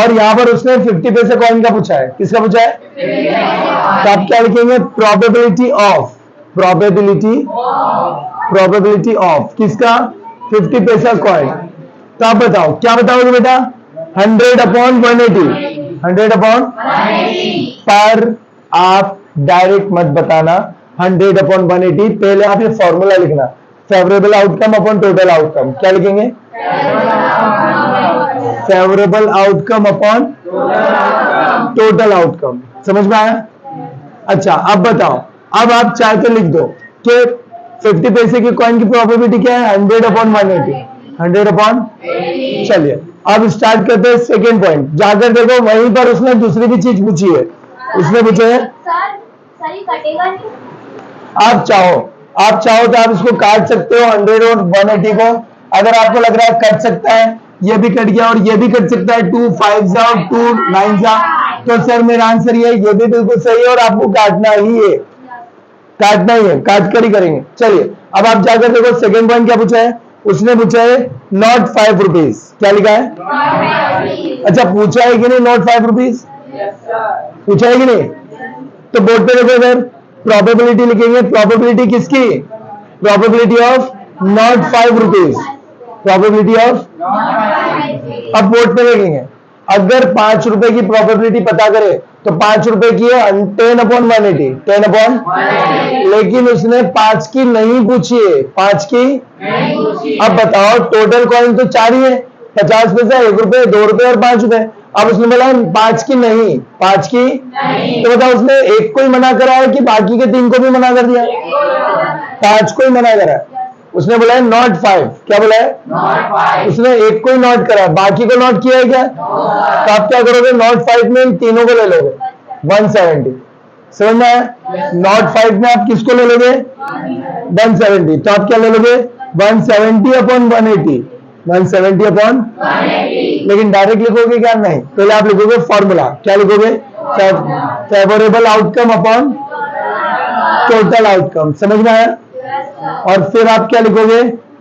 और यहाँ पर उसने 50 पैसा कॉइन का पूछा है। किसका पूछा है? तो आप क्या लिखेंगे? प्रोबेबिलिटी ऑफ, प्रोबेबिलिटी ऑफ किसका? 50 पैसा कॉइन। तो आप बताओ क्या बताओगे बेटा? 100/180। 100/180 पर आप डायरेक्ट मत बताना 100/180। पहले आप ये फॉर्मूला लिखना, favourable outcome upon total outcome. क्या लिखेंगे? Favourable outcome upon total outcome. समझ में आया? अच्छा अब बताओ, अब आप चाहे तो लिख दो कि 50 पैसे की कॉइन की प्रोबेबिलिटी क्या है? 100/180। 100/, चलिए अब स्टार्ट करते हैं सेकेंड पॉइंट। जाकर देखो वहीं पर उसने दूसरी भी चीज पूछी है। उसने पूछा है आप चाहो तो आप इसको काट सकते हो 100 और 180 को। अगर आपको लग रहा है कट सकता है, ये भी कट गया और ये भी कट सकता है, 2 5 जा 2 9 जा, तो सर मेरा आंसर ये है, ये भी बिल्कुल सही है और आपको काटना ही है, काट कर ही करेंगे। चलिए अब आप जाकर देखो सेकेंड पॉइंट क्या पूछा है। उसने पूछा है नॉट 5 रुपीज। क्या लिखा है? अच्छा पूछा है कि नहीं नॉट 5 रुपीज? पूछा है कि नहीं? तो बोर्ड पे देखो इधर प्रोबेबिलिटी लिखेंगे। प्रोबेबिलिटी किसकी? Probability of not 5 rupees. Probability of, अब बोर्ड पे लिखेंगे अगर 5 रुपए की प्रोबेबिलिटी पता करे तो 5 रुपए की है 10/180। 10/, लेकिन उसने 5 की नहीं पूछी है, 5 की। अब बताओ टोटल कॉइन तो 4 ही है, 50 पैसा, 1 रुपए, 2 रुपए और 5 रुपए। अब उसने बोला 5 की नहीं, 5 की तो बताओ उसने एक को ही मना करा है कि बाकी के 3 को भी मना कर दिया? 5 को ही मना करा है। उसने बोला है नॉट 5। क्या बोला है? नॉट 5। उसने एक को ही नोट करा, बाकी को नोट किया है क्या? तो आप क्या करोगे? नॉट 5 में इन तीनों को ले लोगे 170। समझ में आया? नॉट 5 में आप किसको ले लोगे? 170। तो आप क्या ले लोगे? 170/180। 170/180। लेकिन डायरेक्ट लिखोगे क्या? नहीं, पहले आप लिखोगे फॉर्मूला। क्या लिखोगे? Favourable outcome upon total outcome. समझ में आया? और फिर आप क्या लिखोगे?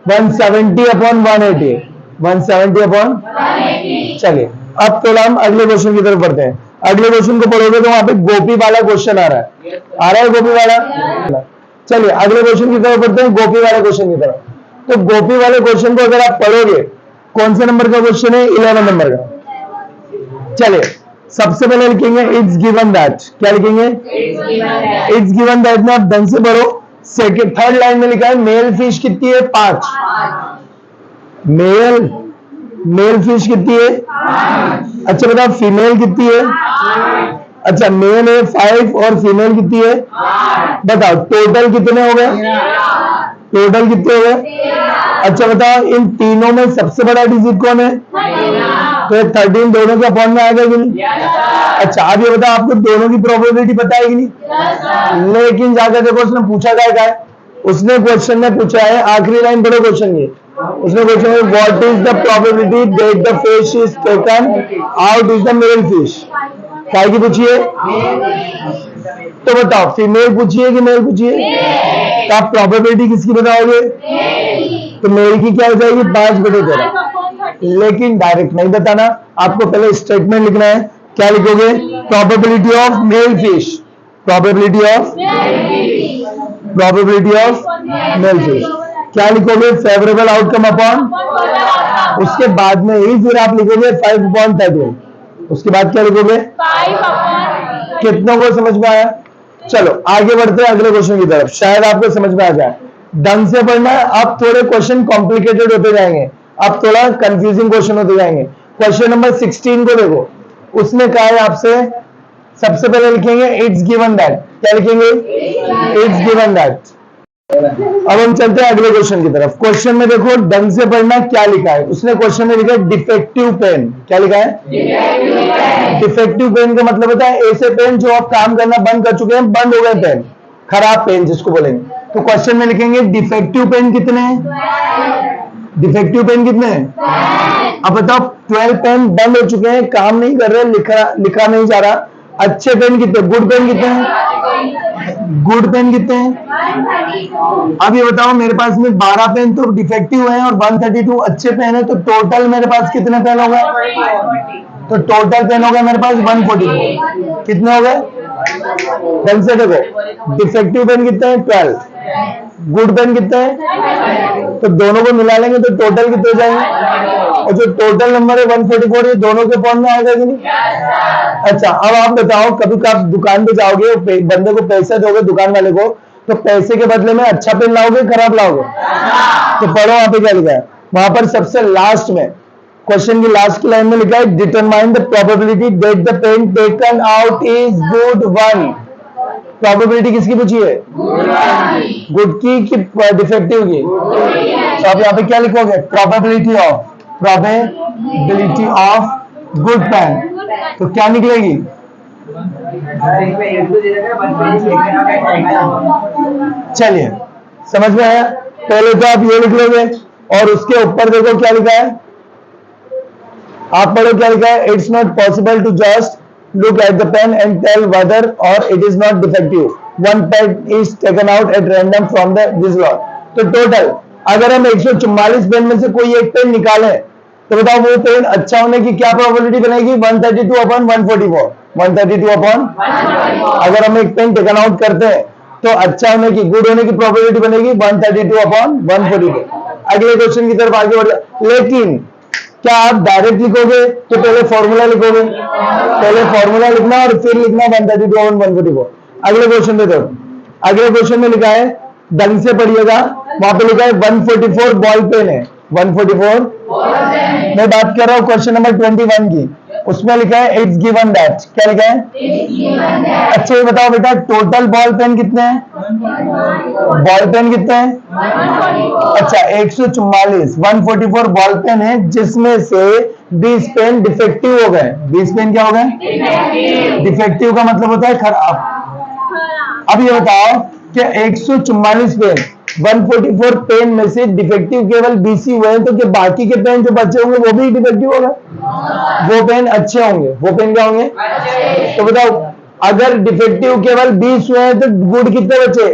170/180। 170/180। चलिए अब तो हम अगले क्वेश्चन की तरफ बढ़ते हैं। अगले क्वेश्चन को पढ़ोगे तो वहां पे गोपी वाला क्वेश्चन आ रहा है। आ रहा है गोपी वाला? चलिए अगले क्वेश्चन की तरफ बढ़ते हैं, गोपी वाले क्वेश्चन की तरफ। तो गोपी वाले क्वेश्चन को अगर आप पढ़ोगे, कौन से नंबर का क्वेश्चन है? 11 नंबर का। चलिए सबसे पहले लिखेंगे इट्स गिवन दैट। क्या लिखेंगे? इट्स गिवन दैट में आप ढंग से पढ़ो। सेकेंड थर्ड लाइन में लिखा है मेल फिश कितनी है? 5। मेल फिश कितनी है? अच्छा बताओ फीमेल कितनी है? अच्छा मेल है 5 और फीमेल कितनी है? बताओ टोटल कितने हो गए? टोटल कितने हो गए? अच्छा बताओ इन तीनों में सबसे बड़ा डिजिट कौन है? तो 13 दोनों के अपॉन में आएगा कि नहीं? अच्छा अब ये बताओ आपको दोनों की प्रोबेबिलिटी पता है कि नहीं? लेकिन जाकर देखो उसने पूछा क्या है। उसने क्वेश्चन में पूछा है, आखिरी लाइन पढ़ो क्वेश्चन की। उसने पूछा है what is the probability that the fish is taken out is the male fish. क्या की पूछिए? तो बताओ फीमेल पूछिए कि मेल पूछिए? तो आप प्रोबेबिलिटी किसकी बताओगे? तो मेल की क्या हो जाएगी? 5/13। लेकिन डायरेक्ट नहीं बताना, आपको पहले स्टेटमेंट लिखना है। क्या लिखोगे? Probability of male fish. Probability of male fish. क्या लिखोगे? फेवरेबल आउटकम अपॉन, उसके बाद में ही फिर आप लिखोगे 5/13। उसके बाद क्या लिखोगे? कितनों को समझ में आया? चलो आगे बढ़ते हैं अगले क्वेश्चन की तरफ, शायद आपको समझ में आ जाए। ढंग से पढ़ना है। अब थोड़े क्वेश्चन कॉम्प्लिकेटेड होते जाएंगे, अब थोड़ा कंफ्यूजिंग क्वेश्चन होते जाएंगे। क्वेश्चन नंबर 16 को देखो, उसने कहा है आपसे, सबसे पहले लिखेंगे इट्स गिवन दैट। क्या लिखेंगे? It's given that. अब हम चलते हैं अगले क्वेश्चन की तरफ। क्वेश्चन में देखो ढंग से पढ़ना, क्या लिखा है उसने। क्वेश्चन में लिखा है डिफेक्टिव पेन। क्या लिखा है? डिफेक्टिव पेन का मतलब होता है ऐसे पेन जो आप काम करना बंद कर चुके हैं, बंद हो गए पेन, खराब पेन जिसको बोलेंगे। तो क्वेश्चन में लिखेंगे डिफेक्टिव पेन कितने हैं? डिफेक्टिव पेन कितने हैं? अब बताओ 12 पेन बंद हो चुके हैं, काम नहीं कर रहे, लिखा नहीं जा रहा। अच्छे पेन कितने? गुड पेन कितने हैं? गुड पेन कितने हैं? अब ये बताओ मेरे पास में 12 पेन तो डिफेक्टिव है और 132 अच्छे पेन है, तो टोटल मेरे पास कितने पेन हो गए? तो टोटल पेन हो गए मेरे पास 144। कितने हो गए? ढंग से देखो, डिफेक्टिव पेन कितने हैं? 12। गुड पेन कितने हैं? तो दोनों को मिला लेंगे तो टोटल कितने हो जाएंगे? और जो टोटल नंबर है 144, ये दोनों के फॉर्म में आएगा कि नहीं? अच्छा, अब आप बताओ, कभी आप दुकान पे जाओगे, बंदे को पैसे दोगे दुकान वाले को, तो पैसे के बदले में अच्छा पेन लाओगे, खराब लाओगे? तो पढ़ो वहां पे क्या लिखा है। वहां पर सबसे लास्ट में क्वेश्चन की लास्ट की लाइन में लिखा है determine the probability that the pen taken out is good one. Probability किसकी पूछी है? गुड की कि डिफेक्टिव की? तो आप यहाँ पे क्या लिखोगे? Probability of good pen. तो क्या निकलेगी? चलिए समझ में आया। पहले तो आप ये लिख लोगे और उसके ऊपर देखो क्या लिखा है, आप पढ़ो क्या लिखा है। It's not possible to just look at the pen and tell whether और it is not defective, one pen is taken out at random from the this lot. तो टोटल अगर हम 144 पेन में से कोई एक पेन निकालें तो बताओ वो पेन अच्छा होने की क्या प्रोबेबिलिटी बनेगी? 132/144। 132 अगर हम एक पेन टेकन आउट करते हैं तो अच्छा होने की, गुड होने की प्रोबेबिलिटी बनेगी 132/144। अगले क्वेश्चन की तरफ आगे बढ़ जाए। लेकिन क्या आप डायरेक्ट लिखोगे तो पहले फॉर्मूला लिखोगे? पहले फॉर्मूला लिखना और फिर लिखना 132/144। अगले क्वेश्चन में देखो, अगले क्वेश्चन में लिखा है, ढंग से पढ़िएगा, वहां पे लिखा है 144 बॉल पेन है। 144 मैं बात कर रहा हूं क्वेश्चन नंबर 21 की, उसमें लिखा है इट्स गिवन दैट। क्या लिखा है? अच्छा ये बताओ बेटा, टोटल बॉल पेन कितने हैं? बॉल पेन कितने हैं? अच्छा 144 144 बॉल पेन है, जिसमें से 20 पेन डिफेक्टिव हो गए। 20 पेन क्या हो गए? डिफेक्टिव का मतलब होता है खराब। अब ये बताओ कि 144 पेन 144 पेन में से डिफेक्टिव केवल 20 ही हुए हैं, तो क्या बाकी के पेन जो बचे होंगे वो भी डिफेक्टिव होंगे? वो पेन अच्छे होंगे। वो पेन क्या होंगे? तो बताओ अगर डिफेक्टिव केवल 20 हुए हैं तो गुड कितने बचे?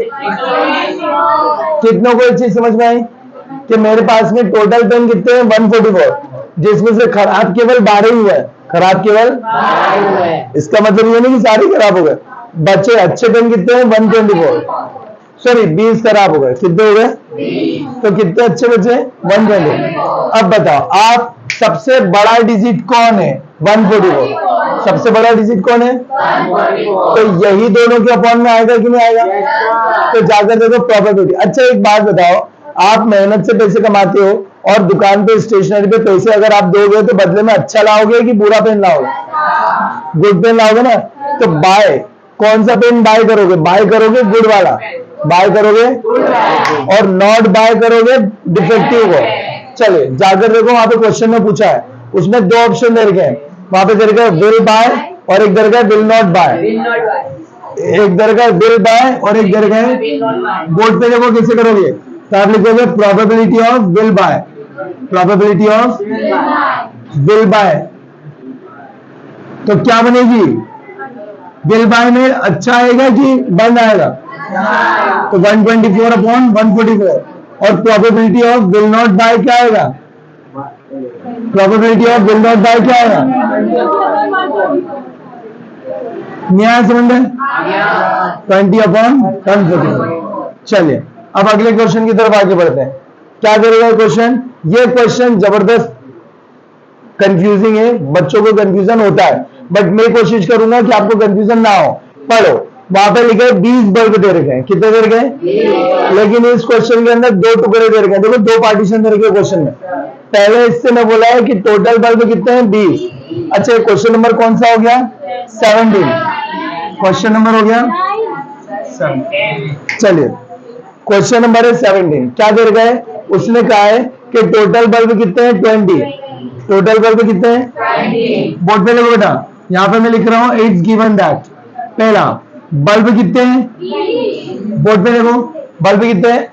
कितनों को एक चीज समझ में आई कि मेरे पास में टोटल पेन कितने हैं? 144, जिसमें से खराब केवल 12 ही हुए हैं। खराब केवल, इसका मतलब ये नहीं कि सारे खराब हो गए। बचे अच्छे पेन कितने हैं? 124, सॉरी 20 खराब हो गए। कितने हो गए? तो कितने अच्छे बचे? 120। अब बताओ आप सबसे बड़ा डिजिट कौन है? 144। सबसे बड़ा डिजिट कौन है? 144। तो यही दोनों के अपॉन में आएगा कि नहीं आएगा? तो जाकर देखो प्रोबेबिलिटी। अच्छा एक बात बताओ, आप मेहनत से पैसे कमाते हो और दुकान पे स्टेशनरी पे पैसे अगर आप दोगे तो बदले में अच्छा लाओगे कि बुरा पेन लाओगे? गुड पेन लाओगे ना। तो बाय कौन सा पेन बाय करोगे? बाय करोगे गुड वाला, बाय करोगे, और नॉट बाय करोगे डिफेक्टिव को। चले जाकर देखो वहां पे क्वेश्चन में पूछा है, उसने दो ऑप्शन दे रखे हैं। वहां पे दे रखा है विल बाय और एक दे रखा है विल नॉट बाय। एक दे रखा है विल बाय और एक दे रखा है। बोर्ड पे देखो कैसे करोगे, तो आप लिखोगे probability of will buy. Probability of will buy तो क्या बनेगी? विल बाय में अच्छा आएगा कि बंद आएगा? तो 124/144। और probability of will not buy क्या आएगा? Probability of will not buy क्या आएगा? न्याय समझ में 20/114। चलिए अब अगले क्वेश्चन की तरफ आगे बढ़ते हैं। क्या करेगा क्वेश्चन? ये क्वेश्चन जबरदस्त कंफ्यूजिंग है, बच्चों को कंफ्यूजन होता है, बट मैं कोशिश करूंगा कि आपको कंफ्यूजन ना हो। पढ़ो, वहां पे लिखे 20 बल्ब दे रखे हैं। कितने दे रखे हैं? लेकिन इस क्वेश्चन के अंदर 2 टुकड़े दे रखे हैं। देखो 2 पार्टीशन दे रखे क्वेश्चन में। पहले इससे मैं बोला है कि टोटल बल्ब कितने हैं? 20। अच्छा क्वेश्चन नंबर कौन सा हो गया? 17। क्वेश्चन नंबर हो गया 7। चलिए क्वेश्चन नंबर है 17। क्या दे रखा है? उसने कहा है कि टोटल बल्ब कितने हैं? 20। टोटल बल्ब कितने हैं? 20। बोर्ड पे लिखो बेटा, यहां पे मैं लिख रहा हूं इट्स गिवन दैट। पहला बल्ब कितने हैं? बोर्ड पे देखो, बल्ब कितने हैं?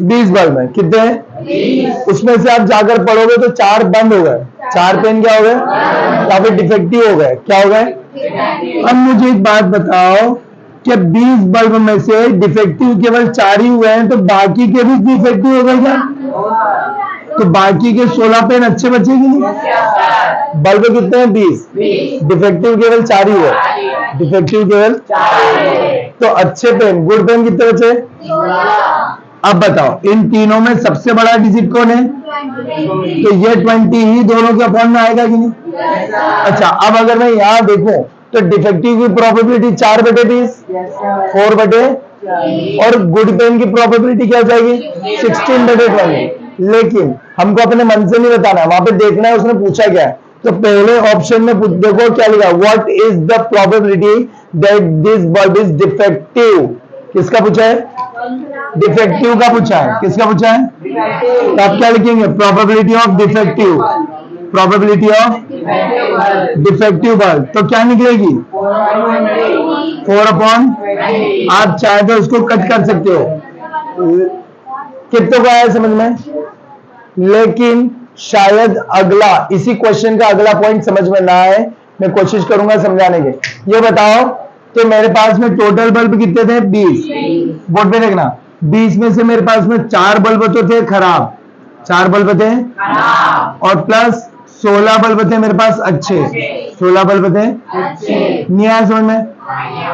20 बल्ब है। कितने हैं? उसमें से आप जाकर पढ़ोगे तो 4 बंद हो गए। 4 पेन क्या हो गए? या फिर डिफेक्टिव हो गए। क्या हो गए? अब मुझे एक बात बताओ कि 20 बल्ब में से डिफेक्टिव केवल 4 ही हुए हैं, तो बाकी के भी डिफेक्टिव हो गए क्या? तो बाकी के 16 पेन अच्छे बचेगी नहीं? बल्ब कितने हैं? 20। डिफेक्टिव केवल 4 ही हुए। डिफेक्टिव केवल 4। तो अच्छे पेन, गुड पेन कितने बचे? अब बताओ इन तीनों में सबसे बड़ा डिजिट कौन है? तो ये 20 ही दोनों के अपॉन में आएगा कि नहीं? अच्छा अब अगर मैं यहां देखूं तो डिफेक्टिव की प्रोबेबिलिटी 4/20, 4/, और गुड पेन की प्रोबेबिलिटी क्या हो जाएगी? 16/20। लेकिन हमको अपने मन से नहीं बताना है, वहां पे देखना है उसने पूछा क्या है। तो पहले ऑप्शन में देखो क्या लिखा, what is the probability that this bulb is defective. किसका पूछा है? डिफेक्टिव का पूछा है। किसका पूछा है? तो आप क्या लिखेंगे? Probability of defective. Probability of defective bulb तो क्या निकलेगी? 4/, आप चाहे तो इसको कट कर सकते हो। कितनों को आया समझ में? लेकिन शायद अगला, इसी क्वेश्चन का अगला पॉइंट समझ में ना आए, मैं कोशिश करूंगा समझाने के। ये बताओ तो मेरे पास में टोटल बल्ब कितने थे? 20। बोर्ड पे देखना, 20 में से मेरे पास में 4 बल्ब तो थे खराब, 4 बल्ब थे और प्लस 16 बल्ब थे मेरे पास अच्छे। 16 बल्ब थे नहीं आया समझ में?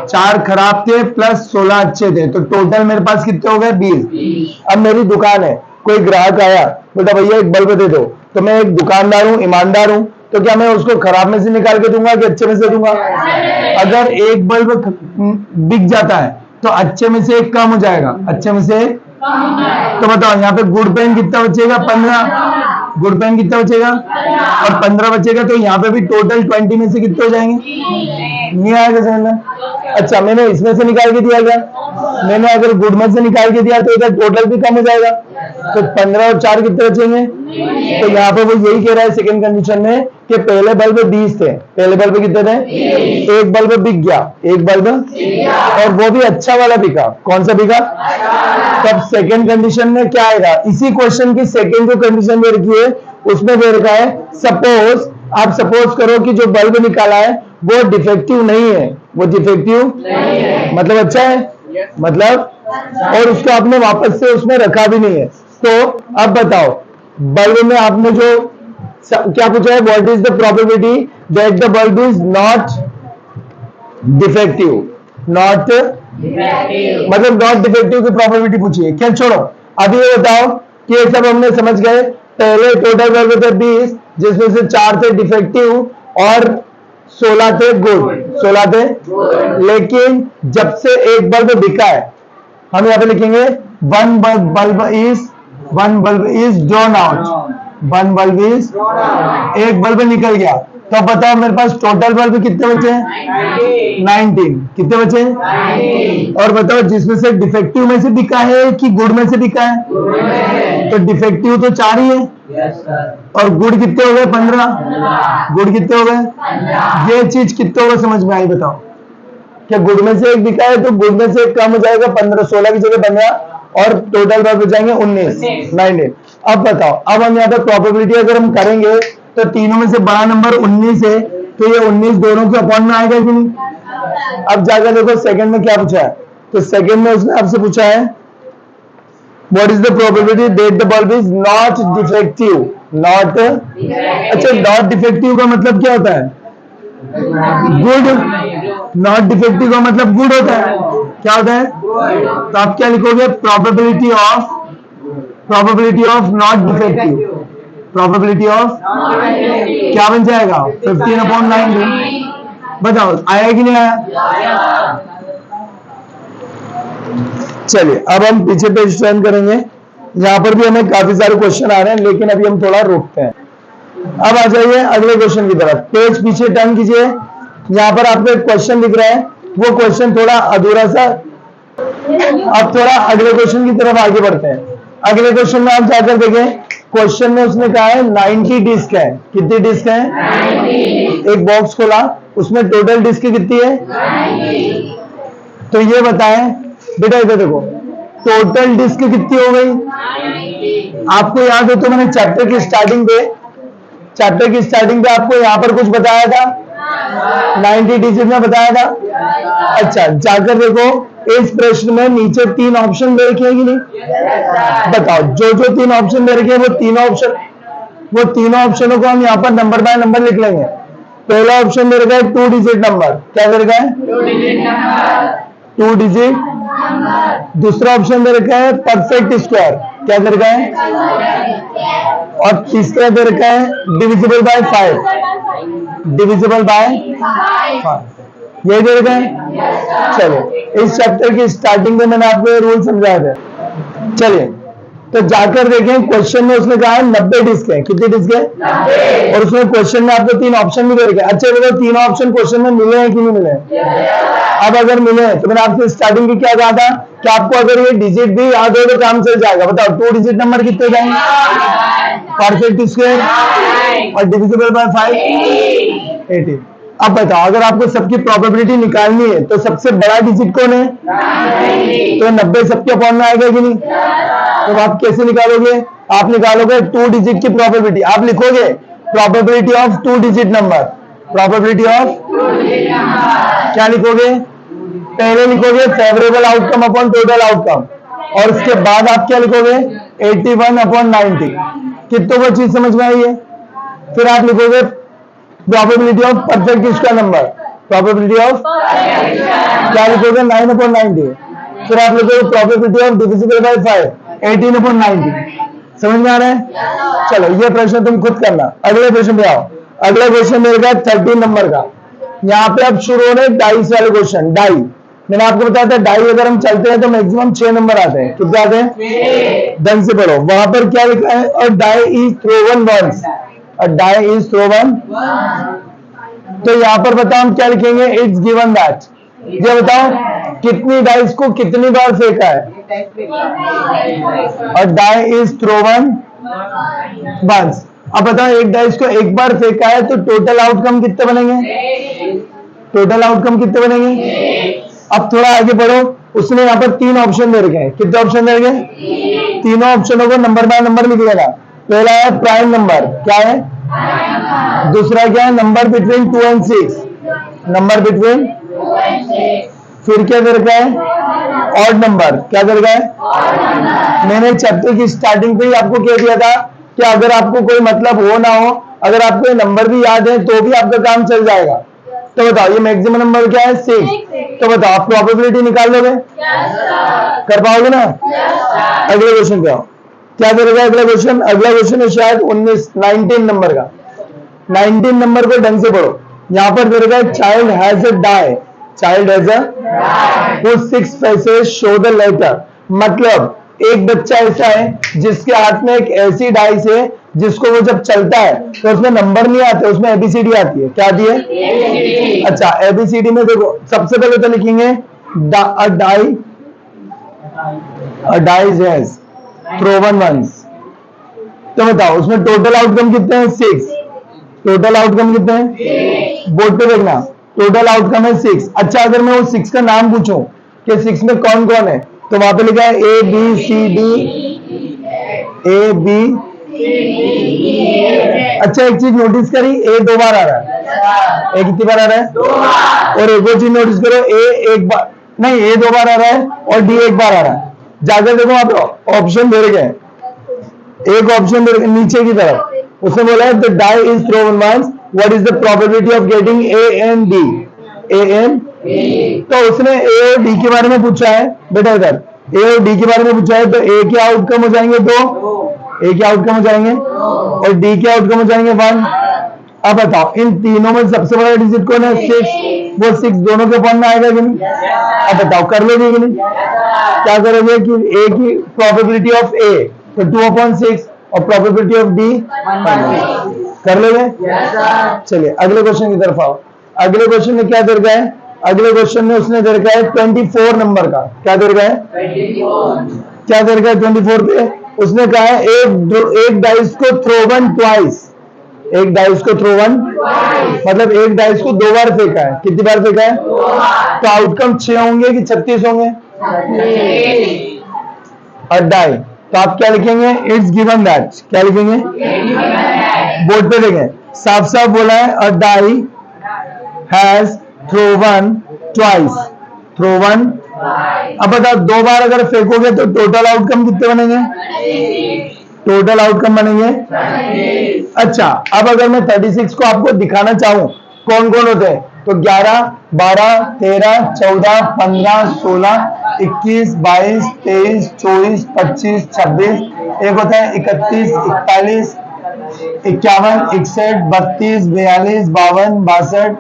4 खराब थे प्लस 16 अच्छे थे, तो टोटल मेरे पास कितने हो गए? 20। अब मेरी दुकान है, कोई ग्राहक आया, बोला भैया एक बल्ब दे दो, तो मैं एक दुकानदार हूं, ईमानदार हूं, तो क्या मैं उसको खराब में से निकाल के दूंगा कि अच्छे में से दूंगा? अगर एक बल्ब बिक जाता है तो अच्छे में से एक कम हो जाएगा, अच्छे में से तो बताओ यहाँ पे गुड पेन कितना बचेगा? 15। गुड पेन कितना बचेगा? और 15 बचेगा, तो यहाँ पे भी टोटल 20 में से कितने हो जाएंगे? नहीं आएगा समझ में? अच्छा मैंने इसमें से निकाल के दिया क्या? मैंने अगर गुड में से निकाल के दिया तो इधर टोटल भी कम हो जाएगा, तो 15 और 4 कितने बचेंगे? तो यहाँ पे वो यही कह रहा है सेकंड कंडीशन में कि पहले बल्ब 20 थे, पहले बल्ब कितने थे? एक बल्ब बिक गया, एक बल्ब, और वो भी अच्छा वाला बिका। कौन सा बिका? तब सेकंड कंडीशन में क्या आएगा? इसी क्वेश्चन की सेकंड जो कंडीशन दे रखी है उसमें दे रखा है सपोज, आप सपोज करो कि जो बल्ब निकाला है वो डिफेक्टिव नहीं है, वो डिफेक्टिव मतलब अच्छा है, मतलब, और उसको आपने वापस से उसमें रखा भी नहीं है। तो अब बताओ बल्ब में आपने जो क्या पूछा है? What is the probability that the bulb is not defective? Not मतलब नॉट डिफेक्टिव की प्रोबेबिलिटी पूछी है। क्या छोड़ो, अभी ये बताओ कि ये सब हमने समझ गए। पहले टोटल बल्ब थे 20 जिसमें से 4 थे डिफेक्टिव और 16 थे गुड, 16 थे। लेकिन जब से एक बल्ब बिका है, हम यहाँ पे लिखेंगे one bulb is drawn out, one bulb is, एक बल्ब निकल गया। तो अब बताओ मेरे पास टोटल बल्ब कितने बचे हैं? 19। कितने बचे? और बताओ जिसमें से डिफेक्टिव में से बिका है कि गुड में से बिका है? तो डिफेक्टिव तो 4 ही है और गुड कितने हो गए? 15। गुड कितने हो गए? ये चीज कितने होगा समझ में आई? बताओ क्या गुड में से एक बिका है तो गुड में से एक कम हो जाएगा, 15, 16 की जगह 15, और टोटल बल्ब बचाएंगे 19। अब बताओ, अब हम यहाँ पे प्रोबेबिलिटी अगर हम करेंगे तो तीनों में से बड़ा नंबर 19 है, तो ये 19 दोनों के अपॉन में आएगा कि नहीं? अब जाकर देखो सेकंड में क्या पूछा है। तो सेकंड में उसने आपसे पूछा है what is the probability that the bulb is not defective? Not, अच्छा नॉट डिफेक्टिव का मतलब क्या होता है? गुड नॉट डिफेक्टिव का मतलब गुड होता है, क्या होता है? तो आप क्या लिखोगे? Probability of not defective, probability of क्या बन जाएगा? 15/90। बताओ आया कि नहीं आया? चलिए अब हम पीछे पेज टर्न करेंगे। यहाँ पर भी हमें काफी सारे क्वेश्चन आ रहे हैं, लेकिन अभी हम थोड़ा रोकते हैं। अब आ जाइए अगले क्वेश्चन की तरफ। पेज पीछे टर्न कीजिए। यहाँ पर आपको एक क्वेश्चन दिख रहा है, वो क्वेश्चन थोड़ा अधूरा सा। अब थोड़ा अगले क्वेश्चन की तरफ आगे बढ़ते हैं। अगले क्वेश्चन में आप जाकर देखें, क्वेश्चन में उसने कहा है 90 डिस्क है। कितनी डिस्क है? 90। एक बॉक्स खोला, उसमें टोटल डिस्क कितनी है? 90। तो ये बताएं बेटा, इधर देखो, टोटल डिस्क कितनी हो गई? 90। आपको याद हो तो मैंने चैप्टर की स्टार्टिंग पे आपको यहाँ पर कुछ बताया था, 90 डिजिट में बताया था। अच्छा, जाकर देखो, इस प्रश्न में नीचे 3 ऑप्शन दे रखे हैं कि नहीं? बताओ, जो जो 3 ऑप्शन दे रखे हैं वो तीनों ऑप्शनों को हम यहाँ पर नंबर बाय नंबर लिख लेंगे। पहला ऑप्शन दे रखा है 2 डिजिट नंबर, क्या दे रखा है? 2 डिजिट। दूसरा ऑप्शन दे रखा है परफेक्ट स्क्वायर, क्या दे रखा है? और तीसरा दे रखा है डिविजिबल बाय 5, डिविजिबल बाय 5, ये दे रखा है। चलो, इस चैप्टर की स्टार्टिंग में मैंने आपको ये रूल समझाया था। चलिए तो जाकर देखें, क्वेश्चन में उसने कहा है 90 डिस्क है। कितनी डिस्क है? 90। और उसमें क्वेश्चन में आपको 3 ऑप्शन भी दे रखे हैं। अच्छा देखो, तीनों ऑप्शन क्वेश्चन में मिले हैं कि नहीं मिले? अब अगर मिले हैं तो मैंने आपसे स्टार्टिंग में क्या कहा था कि आपको अगर ये डिजिट भी याद हो तो काम चल जाएगा। बताओ 2 डिजिट नंबर कितने जाएंगे? परफेक्ट स्क्वायर और डिविजिबल बाय 5, 18। अब बताओ, अगर आपको सबकी प्रोबेबिलिटी निकालनी है तो सबसे बड़ा डिजिट कौन है? 90। तो 90 सबके अपॉन में आएगा कि नहीं? तो आप कैसे निकालोगे? आप निकालोगे 2 डिजिट की प्रोबेबिलिटी। आप लिखोगे probability of 2 digit number, probability of क्या लिखोगे? पहले लिखोगे favourable outcome upon total outcome, और उसके बाद आप क्या लिखोगे? 81/90। कितनों को चीज समझ में आई है? फिर आप लिखोगे probability of perfect square number, probability of क्या लिखोगे? 9/90। फिर आप लिखोगे प्रोबेबिलिटी ऑफ डिविजिबल बाय 5, 18/90। समझ में आ रहा है? चलो, ये प्रश्न तुम खुद करना। अगले प्रश्न पे आओ। अगला क्वेश्चन मेरे पास 13 नंबर का। यहाँ पे अब शुरू हो रहे डाइस वाले क्वेश्चन। डाई, मैंने आपको बताया था डाई अगर हम चलते हैं तो मैक्सिमम 6 नंबर आते हैं। कितने आते हैं? ढंग से पढ़ो। वहां पर क्या लिखा है? और डाई इज थ्रोवन वंस, और डाई इज थ्रोवन। तो यहाँ पर बताओ हम क्या लिखेंगे? It's given that. ये बताओ कितनी डाइस को कितनी बार फेंका है? और डाई इज थ्रोवन वंस। अब बताओ, एक डाइस को एक बार फेंका है तो टोटल आउटकम कितने बनेंगे? टोटल आउटकम कितने बनेंगे? अब थोड़ा आगे बढ़ो। उसने यहाँ पर 3 ऑप्शन दे रखे हैं। कितने ऑप्शन दे रखे? तीनों ऑप्शनों को नंबर बाय नंबर लिख लेना। पहला है प्राइम नंबर, क्या है? दूसरा क्या है? Number between 2 and 6, number between. फिर क्या दे रखा है? ऑड नंबर, क्या दे रखा है? मैंने चैप्टर की स्टार्टिंग पे ही आपको कह दिया था कि अगर आपको कोई मतलब हो ना हो, अगर आपको ये नंबर भी याद है तो भी आपका काम चल जाएगा। तो बताओ, ये मैक्सिमम नंबर क्या है? 6। तो बताओ, आप प्रोबेबिलिटी निकाल लोगे? कर पाओगे ना? अगले क्वेश्चन पे आओ। क्या दे रखा है अगला क्वेश्चन? अगला क्वेश्चन है शायद 19 नंबर का। 19 नंबर को ढंग से पढ़ो। यहाँ पर दे रखा है child has a die, child has a put 6 passage show the letter. मतलब एक बच्चा ऐसा है जिसके हाथ में एक ऐसी डाइस है जिसको वो जब चलता है तो उसमें नंबर नहीं आते, उसमें एबीसीडी आती है। क्या आती है? अच्छा, एबीसीडी में देखो, सबसे पहले तो लिखेंगे डाइज हैज थ्रोवन वंस। तो बताओ उसमें टोटल आउटकम कितने हैं? 6। टोटल आउटकम कितने हैं? बोर्ड पे देखना, टोटल आउटकम है 6। अच्छा, अगर मैं उस 6 का नाम पूछूं कि 6 में कौन कौन है, तो वहां पे लिखा है A B C D, A B. अच्छा, एक चीज नोटिस करी, ए 2 बार आ रहा है। ए कितनी बार आ रहा है? 2 बार। और एक और चीज नोटिस करो, ए 1 बार नहीं, ए 2 बार आ रहा है और डी 1 बार आ रहा है। जाकर देखो, आप ऑप्शन दे रखे हैं। एक ऑप्शन दे रखे नीचे की तरफ, उसने बोला है the die is thrown once, what is the probability of getting A and D? A and तो उसने ए और डी के बारे में पूछा है बेटा, इधर ए और डी के बारे में पूछा है, तो ए के आउटकम हो जाएंगे 2, ए के आउटकम हो जाएंगे और डी के आउटकम हो जाएंगे 1। अब बताओ इन तीनों में सबसे बड़ा डिजिट कौन है? 6। वो 6 दोनों के फॉर्म में आएगा कि नहीं? अब बताओ कर लोगे कि नहीं? क्या करोगे कि ए की प्रोबेबिलिटी ऑफ ए तो 2/6 और प्रोबेबिलिटी ऑफ डी कर लोगे? चलिए अगले क्वेश्चन की तरफ आओ। अगले क्वेश्चन में क्या दे रखा है? अगले क्वेश्चन में उसने दे रखा है 24 नंबर का। क्या दे रखा है? क्या दे रखा है 24 पे? उसने कहा है एक डाइस को थ्रो वन ट्वाइस, एक डाइस को थ्रो वन मतलब एक डाइस को 2 बार फेंका है। कितनी बार फेंका है? तो आउटकम 6 होंगे कि 36 होंगे? और डाई, तो आप क्या लिखेंगे? It's given that. क्या लिखेंगे? बोर्ड पे देखें, साफ साफ बोला है a die has thrown twice, thrown. अब बताओ 2 बार अगर फेंकोगे तो टोटल आउटकम कितने बनेंगे? टोटल आउटकम बनेंगे। अच्छा अब अगर मैं 36 को आपको दिखाना चाहूं कौन कौन होते हैं, तो 11, 12, 13, 14, 15, 16, 21, 22, 23, 24, 25, 26, एक होता है 31, 41, 51, 61, 32, 42, 52, 62,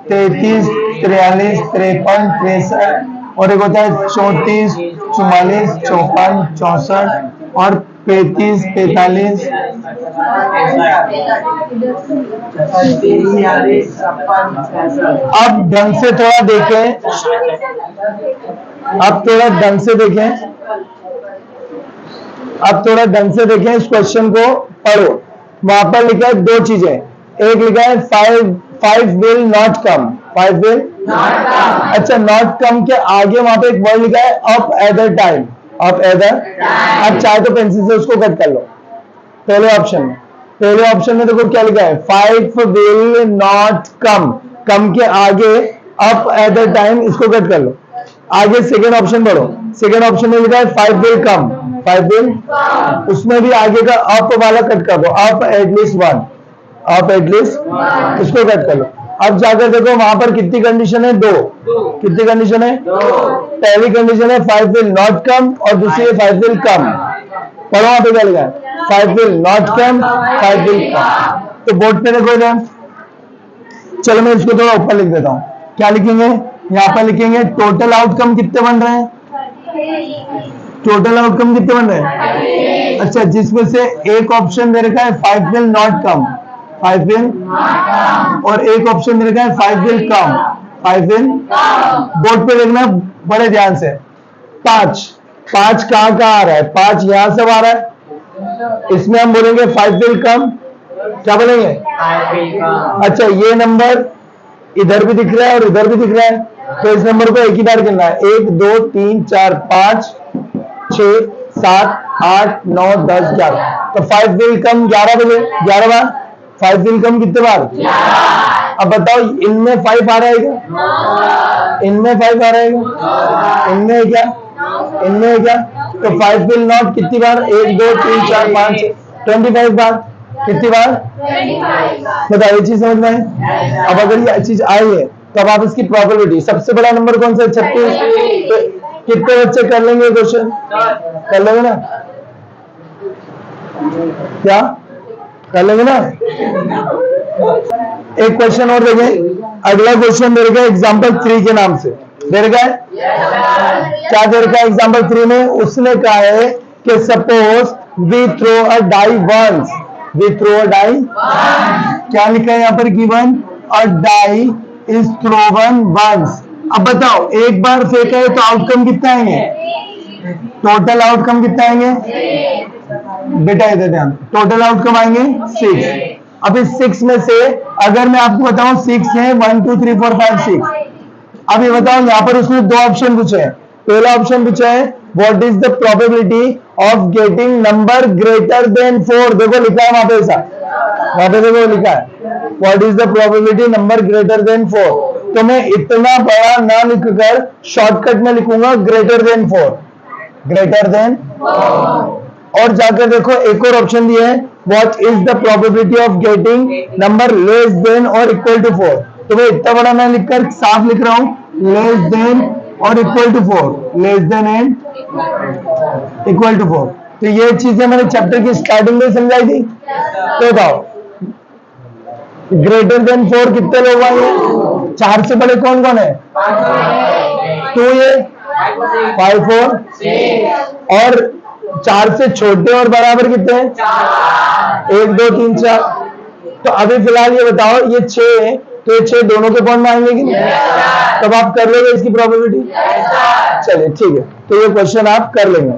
33, 43, 53, 63 और एक होता है 34, 44, 54, 64 और 35, 45। अब ढंग से थोड़ा देखें, अब थोड़ा ढंग से देखें, अब थोड़ा ढंग से देखें, इस क्वेश्चन को पढ़ो। वहां पर लिखा है 2 चीजें, एक लिखा है 5 will not come, 5 will not come. अच्छा नॉट कम के आगे वहां पे एक वर्ड लिखा है up either time, up either. अब चाहे तो पेंसिल से उसको कट कर लो। पहले ऑप्शन में, पहले ऑप्शन में देखो क्या लिखा है 5 विल नॉट कम, कम के आगे अप एदर टाइम, इसको कट कर लो। आगे सेकेंड ऑप्शन पढ़ो, सेकेंड ऑप्शन में लिखा है 5 विल कम, 5 विल, उसमें भी आगे का अप वाला कट कर दो, अप एटलीस्ट 1, अप एटलीस्ट, इसको कट कर लो। अब जाकर देखो वहां पर कितनी कंडीशन है? 2। कितनी कंडीशन है? पहली कंडीशन है 5 विल नॉट कम और दूसरी है 5 विल कम। पढ़ो वहां पे क्या लिखा है? 5 will not come, 5 will come. तो बोर्ड पे देखो इधर, चलो मैं इसको थोड़ा ऊपर लिख देता हूं। क्या लिखेंगे? यहाँ पर लिखेंगे टोटल आउटकम कितने बन रहे हैं? टोटल आउटकम कितने बन रहे हैं? अच्छा जिसमें से एक ऑप्शन दे रखा है 5 विल नॉट कम, 5 विल, और एक ऑप्शन दे रखा है 5 विल कम, 5 विल। बोर्ड पे देखना बड़े ध्यान से। 5 कहाँ कहाँ आ रहा है? 5 यहां से आ रहा है, इसमें हम बोलेंगे 5 विल कम। क्या बोलेंगे? अच्छा ये नंबर इधर भी दिख रहा है और इधर भी दिख रहा है, तो इस नंबर को एक ही बार गिनना है। 1 2 3 4 5 6 7 8 9 10 11, तो 5 विल कम 11 बजे, 11 बार। 5 विल कम कितने बार? अब बताओ इनमें 5 आ रहेगा, इनमें 5 आ रहेगा, इनमें है क्या? इनमें है क्या? तो 5 विल नॉट कितनी बार? 1 2 3 4 5 6 25 बार। कितनी बार? बताओ ये चीज समझ में आई? अब अगर ये चीज आई है तो अब आप इसकी प्रोबेबिलिटी, सबसे बड़ा नंबर कौन सा है? 36। तो कितने बच्चे कर लेंगे क्वेश्चन? कर लेंगे ना? क्या कर लेंगे ना? एक क्वेश्चन और देखें, अगला क्वेश्चन दे रखा है एग्जाम्पल 3 के नाम से, दे रखा है। क्या दे रखा है एग्जाम्पल 3 में? उसने कहा है कि suppose we throw a die once, we throw a die, क्या लिखा है यहाँ पर? Given a die is thrown once. अब बताओ एक बार फेंका है तो आउटकम कितना आएंगे? टोटल आउटकम कितना आएंगे? बेटा इधर ध्यान, टोटल आउटकम आएंगे 6। अब इस 6 में से अगर मैं आपको बताऊं 6 है 1 2 3 4 5 6। अब ये बताओ यहाँ पर उसने 2 ऑप्शन पूछे हैं। पहला ऑप्शन पूछा है what is the probability of getting number greater than 4। देखो लिखा है वहां पे, ऐसा वहां पे देखो लिखा है what is the probability number greater than 4। तो मैं इतना बड़ा ना लिखकर शॉर्टकट में लिखूंगा ग्रेटर देन 4, ग्रेटर देन। और जाकर देखो एक और ऑप्शन दिया है what is the probability of getting number less than और इक्वल टू 4। तो मैं इतना बड़ा ना लिखकर साफ लिख रहा हूं लेस देन और equal to 4, less than and equal to 4। तो ये चीजें मैंने चैप्टर की स्टार्टिंग में समझाई थी। तो बताओ ग्रेटर देन 4 कितने लोग आएंगे? 4 से बड़े कौन कौन है? 2 ये 5 4 और 4 से छोटे और बराबर कितने हैं? 1 2 3 4। तो अभी फिलहाल ये बताओ ये 6 है, तो ये 6 दोनों के पॉइंट में आएंगे कि नहीं? तब आप कर लोगे इसकी प्रोबेबिलिटी? चलिए ठीक है, तो ये क्वेश्चन आप कर लेंगे।